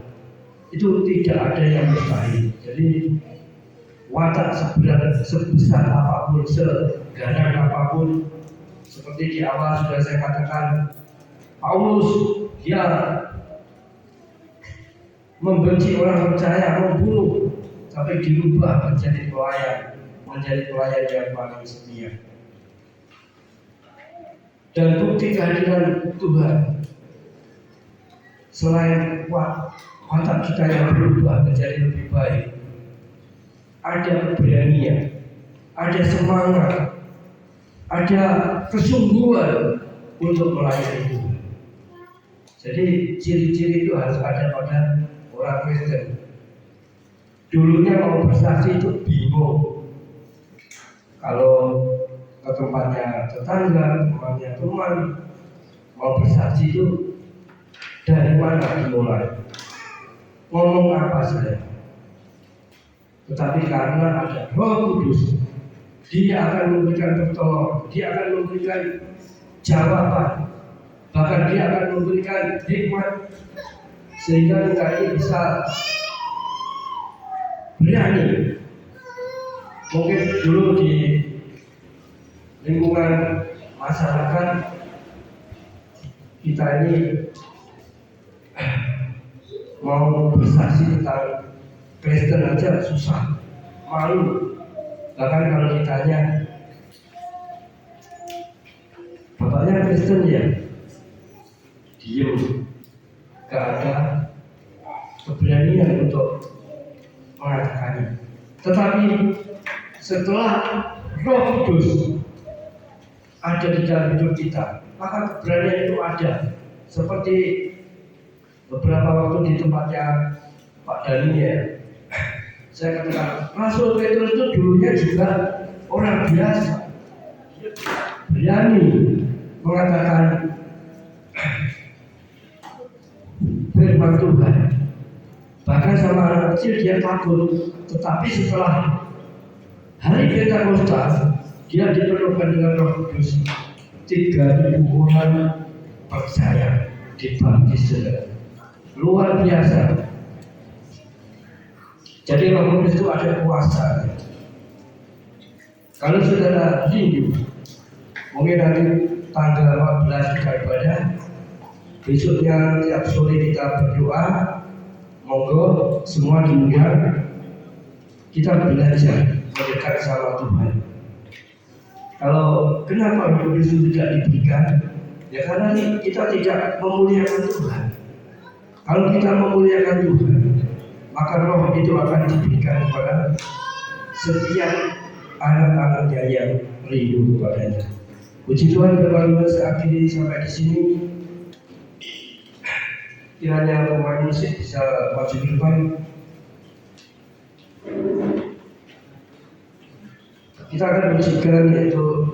itu tidak ada yang mustahil. Jadi watak sebesar apapun, segandang apapun, seperti di awal sudah saya katakan, Paulus dia membenci orang percaya, membunuh, tapi dirubah menjadi pelayan yang paling setia. Dan bukti kehadiran Tuhan, selain watak kita yang berubah menjadi lebih baik, ada keberanian, ada semangat, ada kesungguhan untuk melayani Tuhan. Jadi ciri-ciri itu harus ada pada orang Kristen. Dulunya mau bersaksi itu bingung. Kalau ke tempatnya tetangga, tempatnya teman, mau bersaksi itu dari mana dimulai? Ngomong apa saya? Tetapi karena ada Roh Kudus, Dia akan memberikan pertolongan, Dia akan memberikan jawaban, bahkan Dia akan memberikan hikmat, sehingga kita ini bisa berani. Mungkin dulu di lingkungan masyarakat kita ini mau bersaksi tentang Kristen aja susah, malu. Bahkan kalau ditanya, bapaknya Kristen ya, diem, gak ada keberanian untuk mengatakannya. Tetapi setelah Roh Kudus ada di dalam hidup kita, maka keberanian itu ada. Seperti beberapa waktu di tempatnya Pak Daniel, saya katakan Rasul Petrus itu dulunya juga orang biasa, berani mengatakan firman Tuhan. Bahkan sama anak kecil dia takut, tetapi setelah hari Pentakosta dia dipenuhkan dengan Roh Kudus. 3.000 orang percaya, dibaptis, luar biasa. Jadi Roh Kudus itu ada kuasa. Kalau saudara rindu, mungkin nanti tanggal 14 kita ibadah, besoknya tiap sore kita berdoa, monggo semua diundang, kita belajar mendekat sama Tuhan. Kalau kenapa Roh Kudus itu tidak diberikan? Ya karena kita tidak memuliakan Tuhan. Kalau kita memuliakan Tuhan, maka Roh itu akan diberikan kepada setiap anak-anaknya yang rindu kepadanya. Puji Tuhan, teman-teman, saya akhiri sampai di sini. Kiranya pemain musik bisa maju ke depan. Kita akan menyaksikan yaitu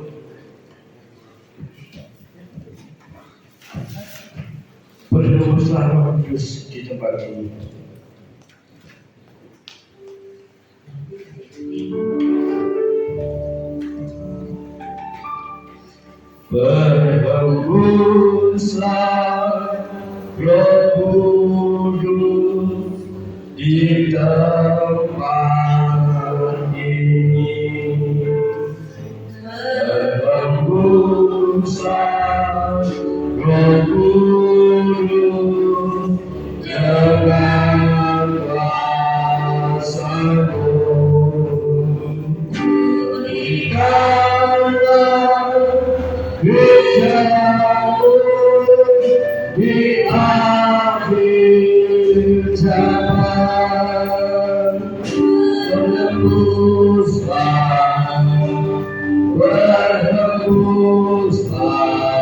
berhembuslah Roh Kudus di tempat ini. Berhembuslah Roh Kudus di tempat ini. Berhembuslah Roh Kudus dengan kuasa-Mu. Di akhir zaman, berhembuslah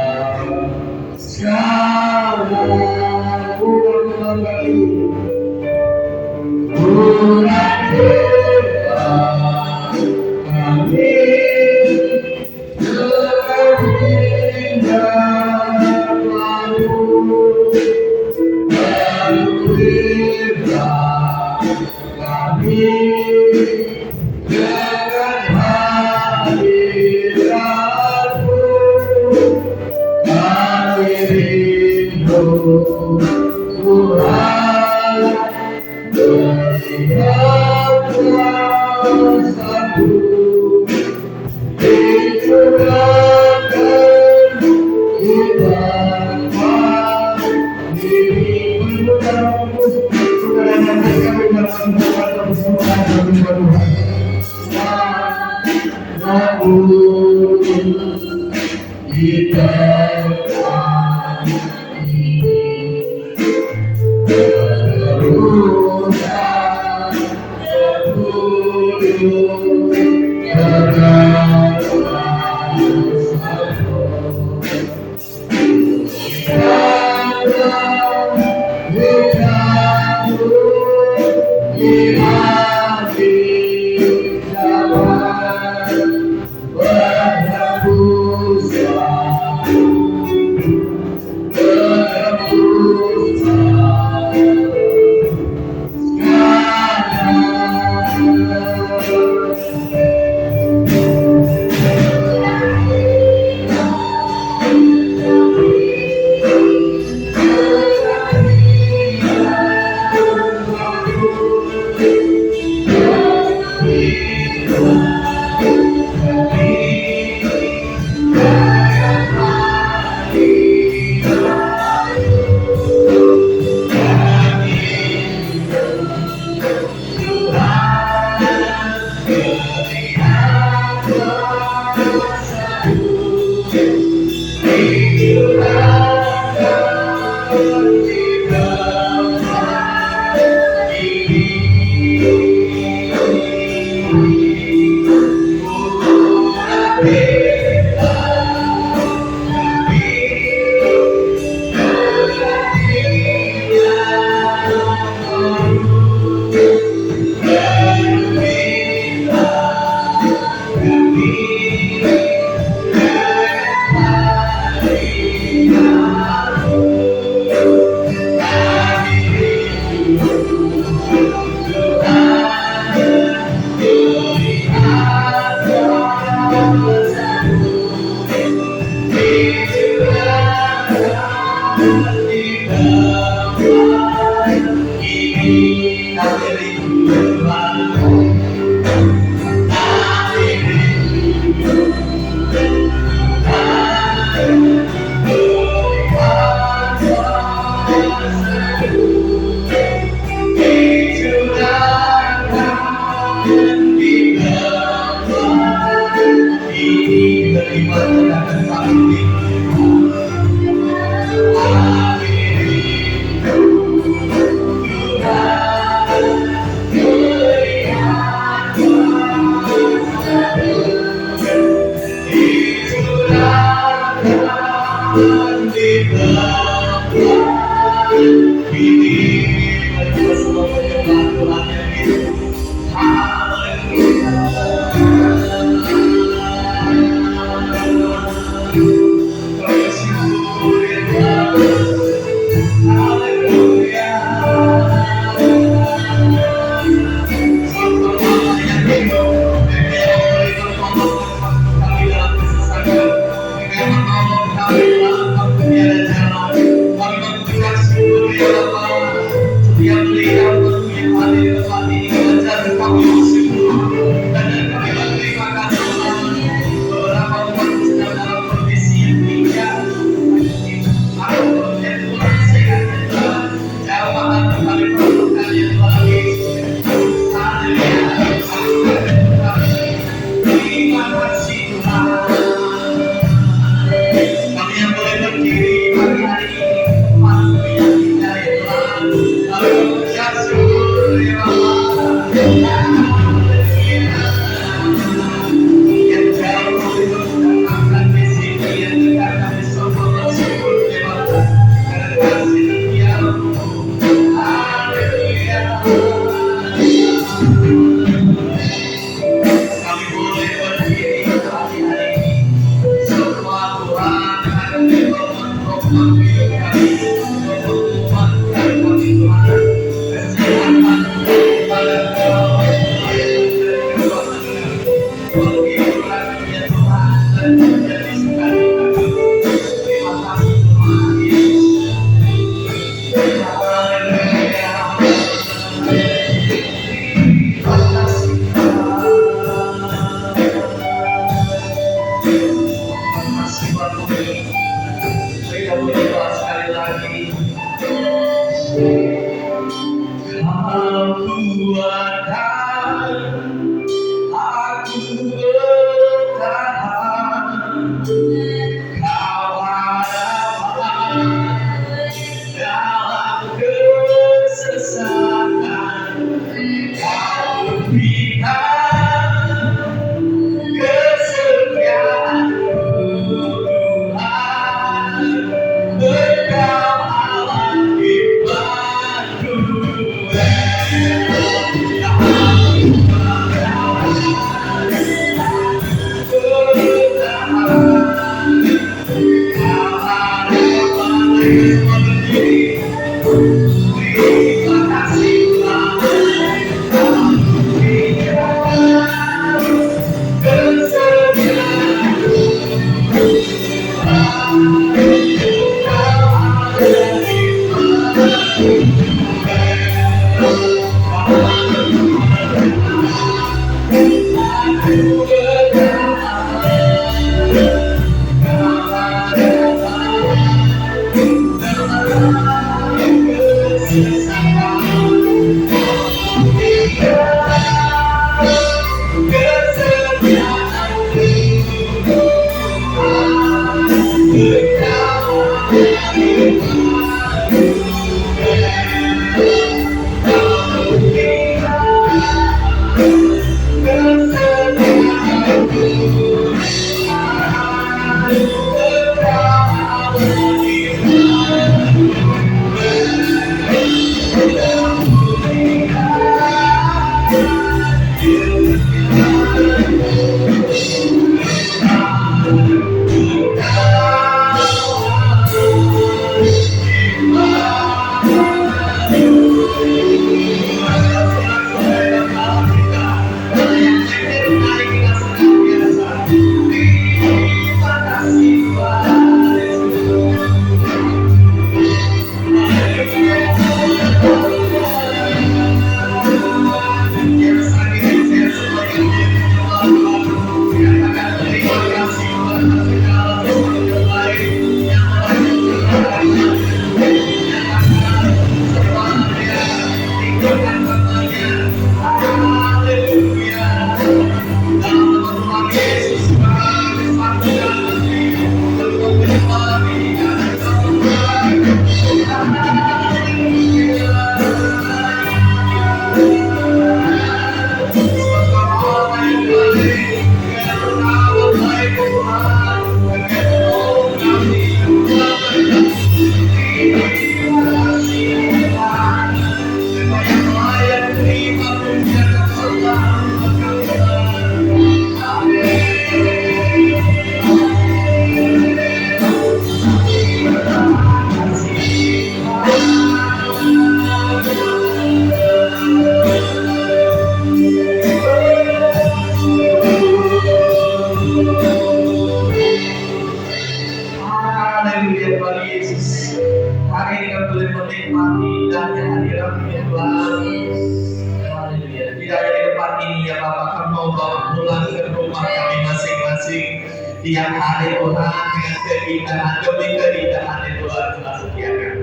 Tiap hari Tuhan dengan keindahan demi keindahan yang Tuhan telah sediakan.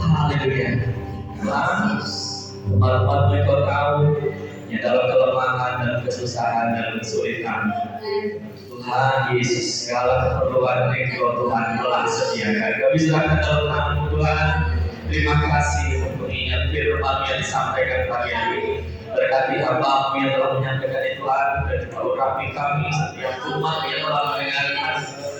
Haleluya. Tuhan, walaupun Engkau tahu yang dalam kelemahan dan kesusahan dan kesulitan, Tuhan Yesus segala keperluan Engkau Tuhan telah sediakan. Kami serahkan dalam nama Tuhan. Terima kasih untuk mengingat firman yang disampaikan pagi hari ini. Berkati hamba-Mu yang telah menyampaikan Tuhan, dan juga urapi kami setiap umat yang telah mendengarkan.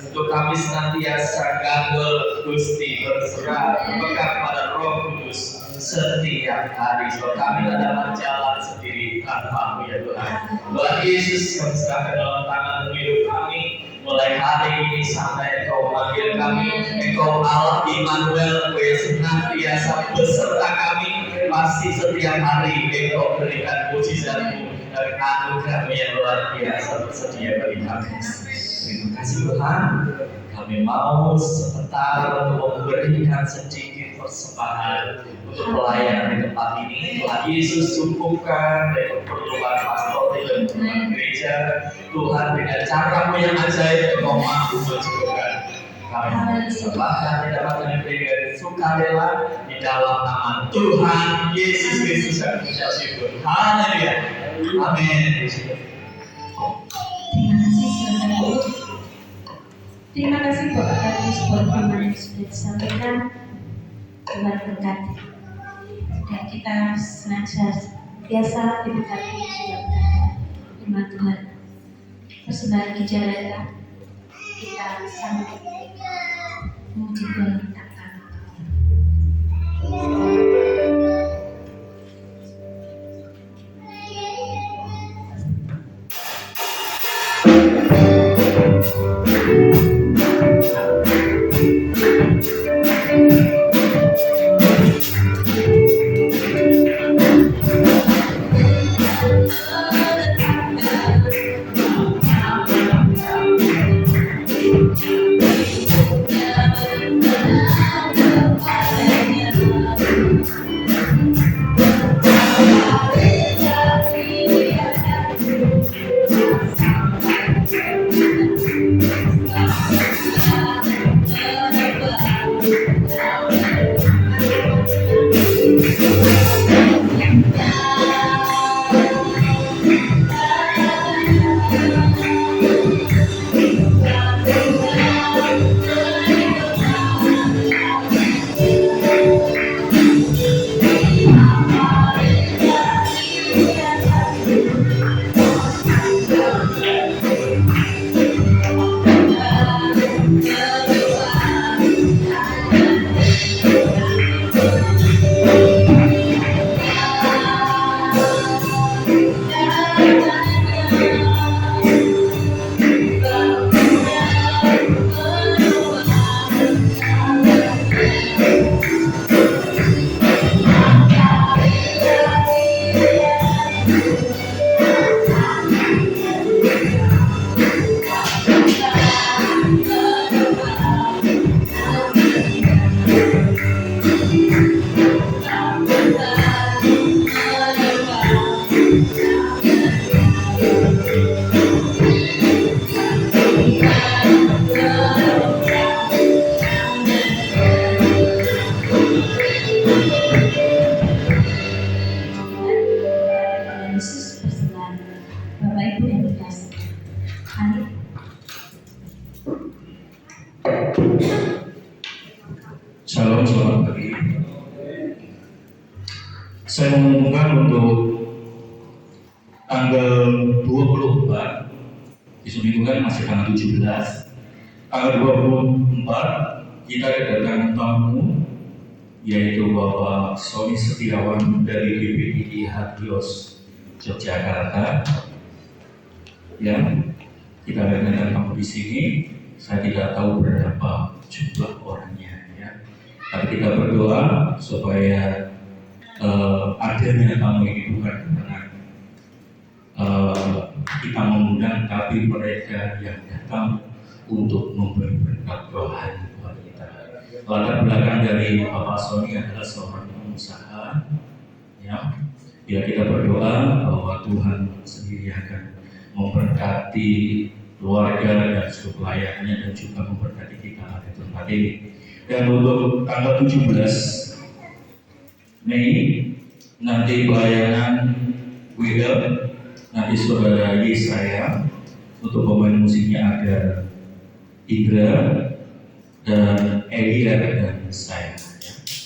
Untuk kami senantiasa gagel Gusti berserah berpegang pada Roh Kudus setiap hari. Sebab kami adalah jalan sendiri tanpa-Mu ya Tuhan. Tuhan Yesus, kami serahkan dalam tangan hidup kami. Mulai hari ini sampai Engkau memanggil kami, Engkau Allah Immanuel, Engkau yang senantiasa beserta kami. Pasti setiap hari Engkau berikan mujizat-Mu dan anugerah-Mu yang luar biasa bersedia bagi kami. Terima kasih Tuhan. Kami mau sebentar untuk memberikan sedikit persembahan untuk pelayanan di tempat ini. Tuhan Yesus cukupkan dari keperluan pastoral dan keperluan gereja. Tuhan dengan cara-Mu yang ajaib Engkau mampu mencukupkan. Amin. Bahkan dapat memberikan sukacita di dalam nama Tuhan Yesus Kristus yang mengucap syukur. Haleluya. Amin. Terima kasih Saudara Ibu. Terima kasih Bapak Kadis buat firman yang sudah disampaikan. Tuhan berkati. Dan kita senantiasa diberkati juga firman Tuhan. Persembahan Kijarada kita sambut memuji Tuhan kita. Yesus persembahan Bapak Ibu yang dikasih. Amin. Shalom, selamat pagi. Saya mengumumkan untuk tanggal 24, besok minggu kan masih tanggal 17. Tanggal 24 kita kedatangan tamu, yaitu Bapak Sony Setiawan dari GPID Hadios Yogyakarta. Yang kita datangkan tamu di sini, saya tidak tahu berapa jumlah orangnya, ya. Tapi kita berdoa supaya adanya tamu ini bukan karena kita mengundang, tapi mereka yang datang untuk memberi berkat rohani kepada kita. Latar belakang dari Bapak Sony adalah seorang pengusaha, ya. Ya, kita berdoa bahwa Tuhan sendiri akan memberkati keluarga dan seluruh layaknya dan juga memberkati kita pada tempat ini. Dan untuk tanggal 17 Mei nanti pelayanan Widel, nanti saudara Yesaya, untuk pemain musiknya ada Indra dan Elia dan saya.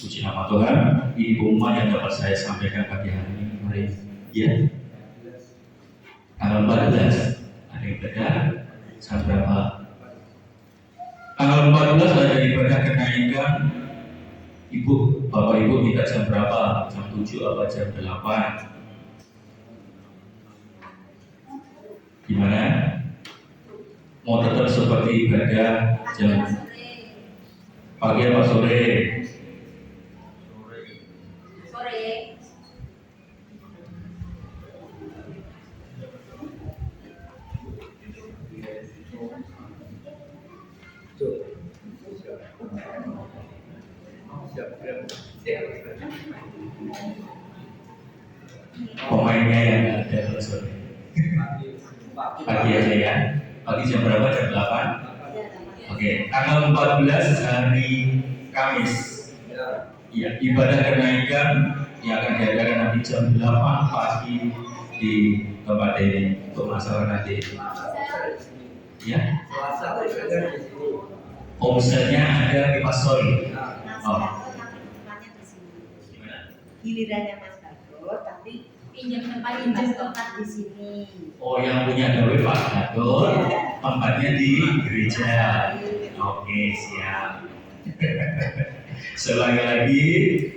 Puji nama Tuhan. Ini pengumuman yang dapat saya sampaikan pagi hari ini. Mari, ya. Tanggal 14 ada ibadah jam berapa? Tanggal 14 ada ibadah kenaikan. Ibu, Bapak Ibu minta jam berapa? Jam 7 atau jam 8? Gimana? Mau tetap seperti ibadah jam pagi atau sore? Pemainnya yang ada kalau sore pagi aja ya. Pagi jam berapa? Jam 8? Oke, tanggal 14 hari Kamis. Ya, ibadah kenaikan yang akan diadakan nanti jam 8 pagi di tempat ini untuk masalah nanti. Ya, omsetnya ada di Pasori. Oh. Gilirannya Mas Bagot, tapi Pinjam tempat pinjam tempat di sini. Oh, yang punya gawe Pak Gatot, tempatnya di gereja. Oke, siap. Sekali lagi,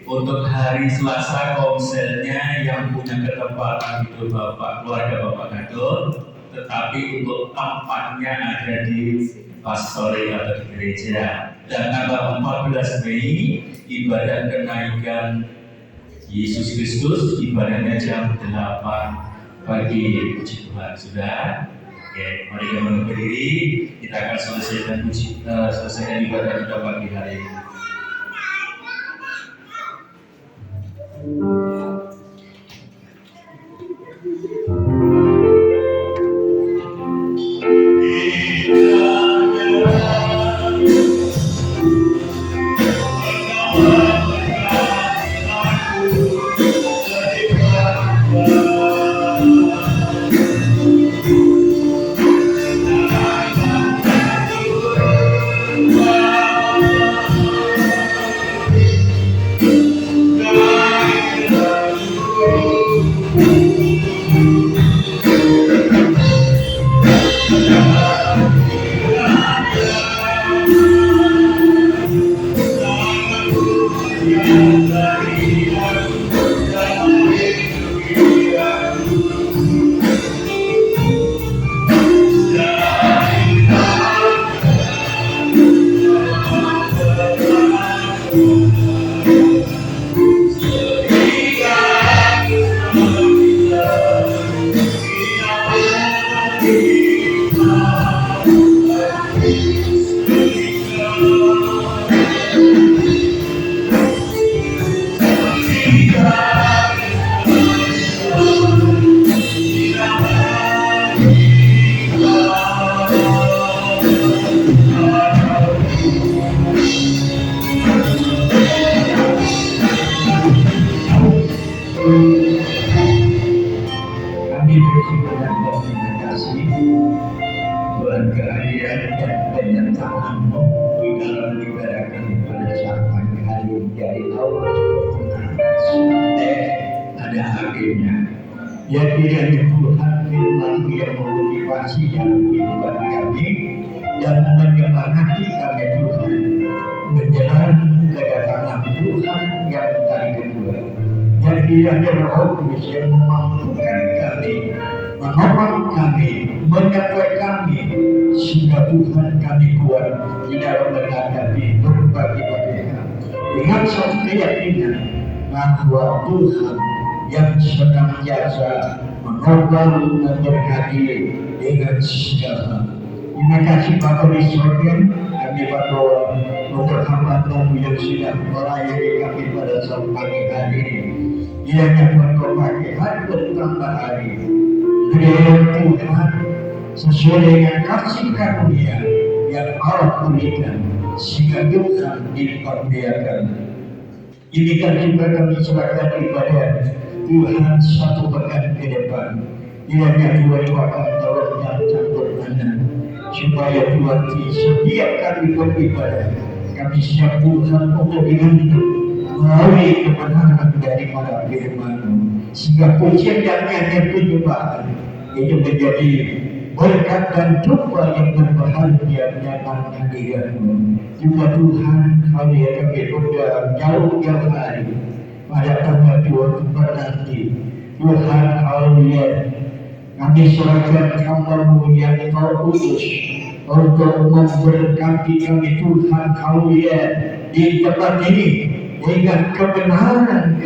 untuk hari Selasa komselnya yang punya ketempatan itu Bapak keluarga Bapak Gatot, tetapi untuk tempatnya ada di pastori atau di gereja. Dan tanggal 14 Mei ibadah kenaikan Yesus Kristus ibadahnya jam 8 pagi. Puji Tuhan, sudah. Oke, mari kita berdiri. Kita akan selesaikan ibadah kita pagi hari ini. Kami bersyukur dan berterima kasih Tuhan kehadiran dan penyertaan-Mu di dalam ibadah kami pada saat pagi hari ini dari awal sampai ada akhirnya. Ya kiranya Tuhan firman yang memotivasi dalam kehidupan kami dan menyemangati kami Tuhan menjelang kedatangan Tuhan yang kali kedua. Dan kiranya Roh Kudus yang memampukan kami, menopang kami, menyertai kami, sehingga Tuhan kami kuat di dalam menghadapi berbagai hal. Dengan satu keyakinan bahwa Tuhan yang senantiasa menolong dan memberkati dengan segala. Terima kasih Bapak di surga, kami berdoa untuk hamba-Mu yang sudah melayani kami pada saat pagi hari ini. Kiranya Engkau pakai hari bertambah hari. Berikan Tuhan sesuai dengan kasih karunia yang Allah berikan, sehingga Tuhan dipermuliakan. Ini kan juga kami serahkan ibadah Tuhan satu pekan ke depan. Kiranya Tuhan akan tolong dan campur tangan, supaya Tuhan di setiap kali beribadah kami siap Tuhan untuk dibentuk melalui kebenaran daripada firman-Mu, sehingga pujian dan nyanyian penyembahan itu menjadi berkat dan jumpa yang berbahagia dalam hadirat-Mu. Juga Tuhan kami akan berdoa jauh-jauh hari pada tanggal 24 nanti. Tuhan haleluya, kami serahkan hamba-Mu yang Kau utus untuk memberkati kami Tuhan haleluya di tempat ini dengan kebenaran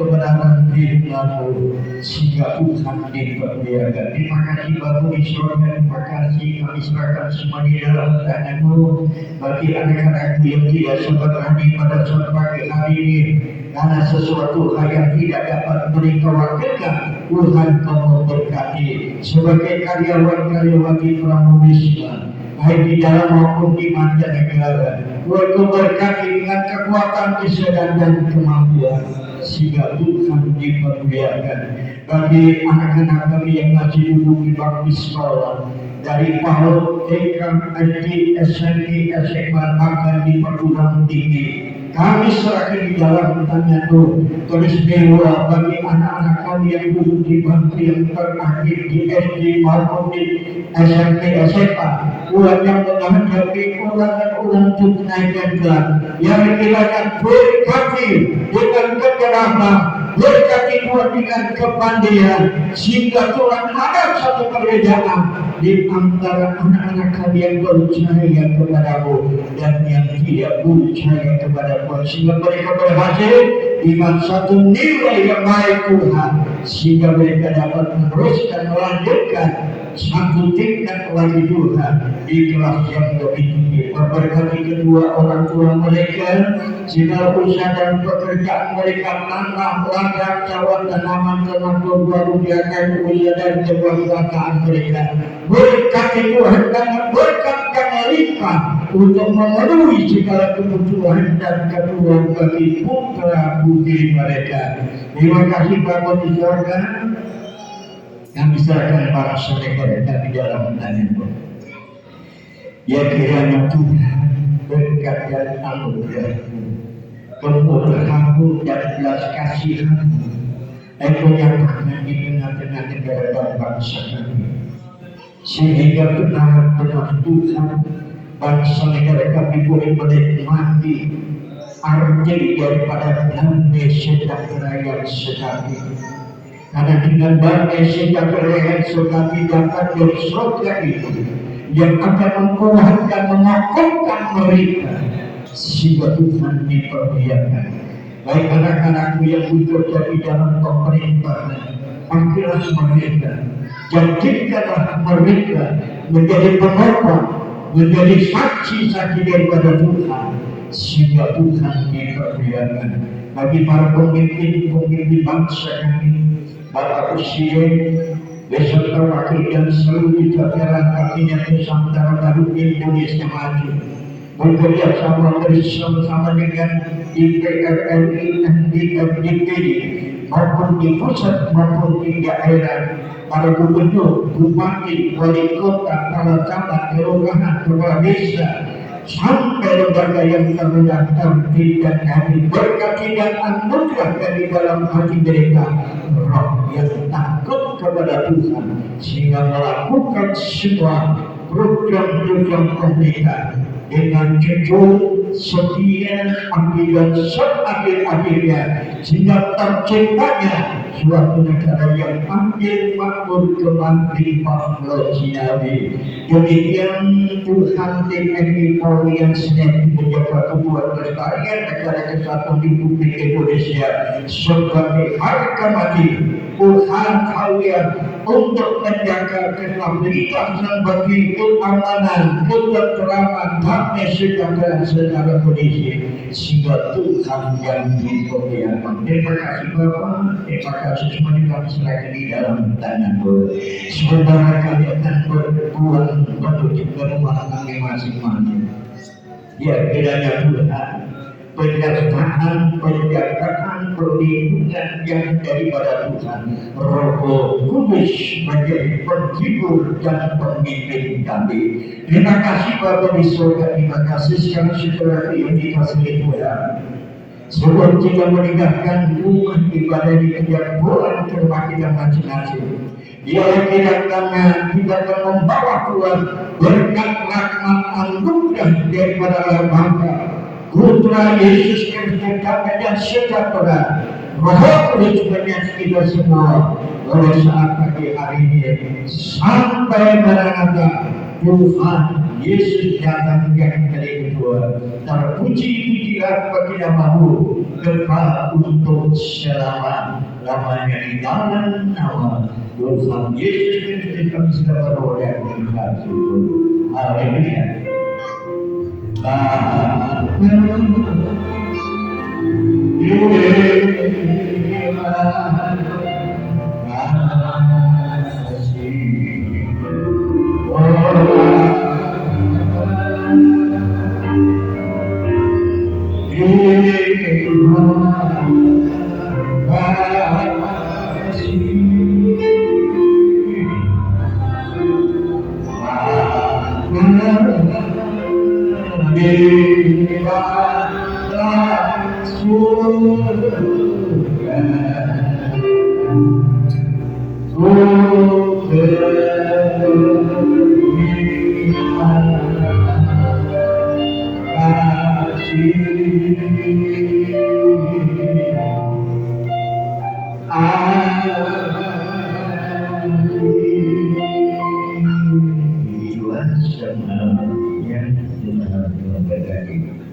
firman-Mu, sehingga Tuhan dipermuliakan. Terima kasih Bapak di surga, terima kasih kami serahkan semuanya dalam tangan-Mu. Bagi anak-anakku yang tidak sempat hadir pada saat pagi hari ini, karena sesuatu hal yang tidak dapat mereka wakilkan, Tuhan Kau memberkati sebagai karyawan-karyawan di Pramunisma. baik di dalam maupun di mancanegara. Buat berkati dengan kekuatan kesadaran dan kemampuan, sehingga Tuhan dipermuliakan. Bagi anak-anak kami yang masih duduk di bangku sekolah, dari PAUD, TK, SD, SMP, SMA, bahkan di perguruan tinggi, kami serahkan di dalam tangan Tuhan. Terus mewah bagi anak-anak kami yang duduk di bangku yang terakhir di SD maupun di SMP, SMA, Tuhan yang menghadapi ulang-ulang untuk kenaikan kelas, yang kiranya berkati dengan kekeraman, berkati Tuhan dengan kepandaian, sehingga Tuhan ada satu perbedaan di antara anak-anak kami yang percaya kepadamu dan yang tidak percaya kepadamu, sehingga mereka berhasil dengan satu nilai yang baik Tuhan, sehingga mereka dapat meneruskan melanjutkan satu tingkat lagi Tuhan di kelas yang lebih tinggi. Memberkati kedua orang tua mereka, segala usaha dan pekerjaan mereka, tanah, ladang, cawan, tanaman, ternak, baru diakan usaha dan kebanggaan mereka. Berkati Tuhan dengan berkat yang limpah untuk memenuhi segala kebutuhan dan keperluan bagi putra putri mereka. Terima kasih Bapak di surga, yang diserahkan bangsa mereka di dalam tangan-Mu. Ya kiranya Tuhan berkat dan anugerah-Mu, kemurahan-Mu dan belas kasihan-Mu, Engkau nyatakan di tengah-tengah negara dan bangsa kami, sehingga benar-benar Tuhan bangsa negara kami boleh menikmati arti daripada damai sejahtera yang sejati. Karena dengan damai sejahtera yang sejati dapat dari surga itu yang akan menguatkan dan mengakukan mereka, sehingga Tuhan dipermuliakan. Baik anak-anakmu yang bekerja di dalam pemerintahan, pakailah mereka, jadikanlah mereka menjadi penopang, menjadi saksi-saksi daripada Tuhan, sehingga Tuhan dipermuliakan. Bagi para pemimpin bangsa kami, Bapak Presiden beserta wakil dan seluruh jajaran kabinet Nusantara Baru Indonesia Maju, bekerja sama bersama dengan DPR RI dan DPD maupun di pusat maupun di daerah, para gubernur, bupati, wali kota, para camat, kelurahan, kepala desa, sampai lembaga yang terdaftar tidak kami berkati dan anugerah dari dalam hati mereka roh yang takut kepada Tuhan, sehingga melakukan semua program-program pemerintah dengan jujur, setia, adil dan seadil-adilnya, sehingga terciptanya suatu negara yang adil, makmur, limpah, bersinar. Demikian Tuhan TNI Polri yang senantiasa menjaga kebutuhan kelestarian negara kesatuan Republik Indonesia sebagai harga mati. Tuhan kalian untuk menjaga kestabilitasan bagi keamanan, ketenteraman, damai sejahtera secara kondisi, sehingga Tuhan yang dimuliakan. Terima kasih Bapak, terima kasih semuanya kami serahkan di dalam tangan-Mu. Sementara kami akan berpulang menuju ke rumah kami masing-masing. Ya kiranya Tuhan penyertaan, penjagaan, perlindungan yang daripada Tuhan Roh Kudus menjadi penghibur dan pemimpin kami. Terima kasih Bapak di surga, terima kasih sekali setelah yang dikasihi Tuhan. Sebelum kita meninggalkan rumah ibadah di kejadian bulan ke rumah kita masing-masing, dia kiranya kita akan membawa Tuhan berkat rahmat anugerah daripada Bapa, Putra Yesus Kristus damai dan sejahtera, Roh Kudus menyertai kita semua pada saat pagi hari ini sampai Maranatha Tuhan Yesus datang yang kedua. Terpuji-pujilah bagi nama-Mu kekal untuk selama-lamanya di dalam nama Tuhan Yesus Kristus kami sudah berdoa dan bersyukur. Haleluya. Jiwa semuanya telah bergabung.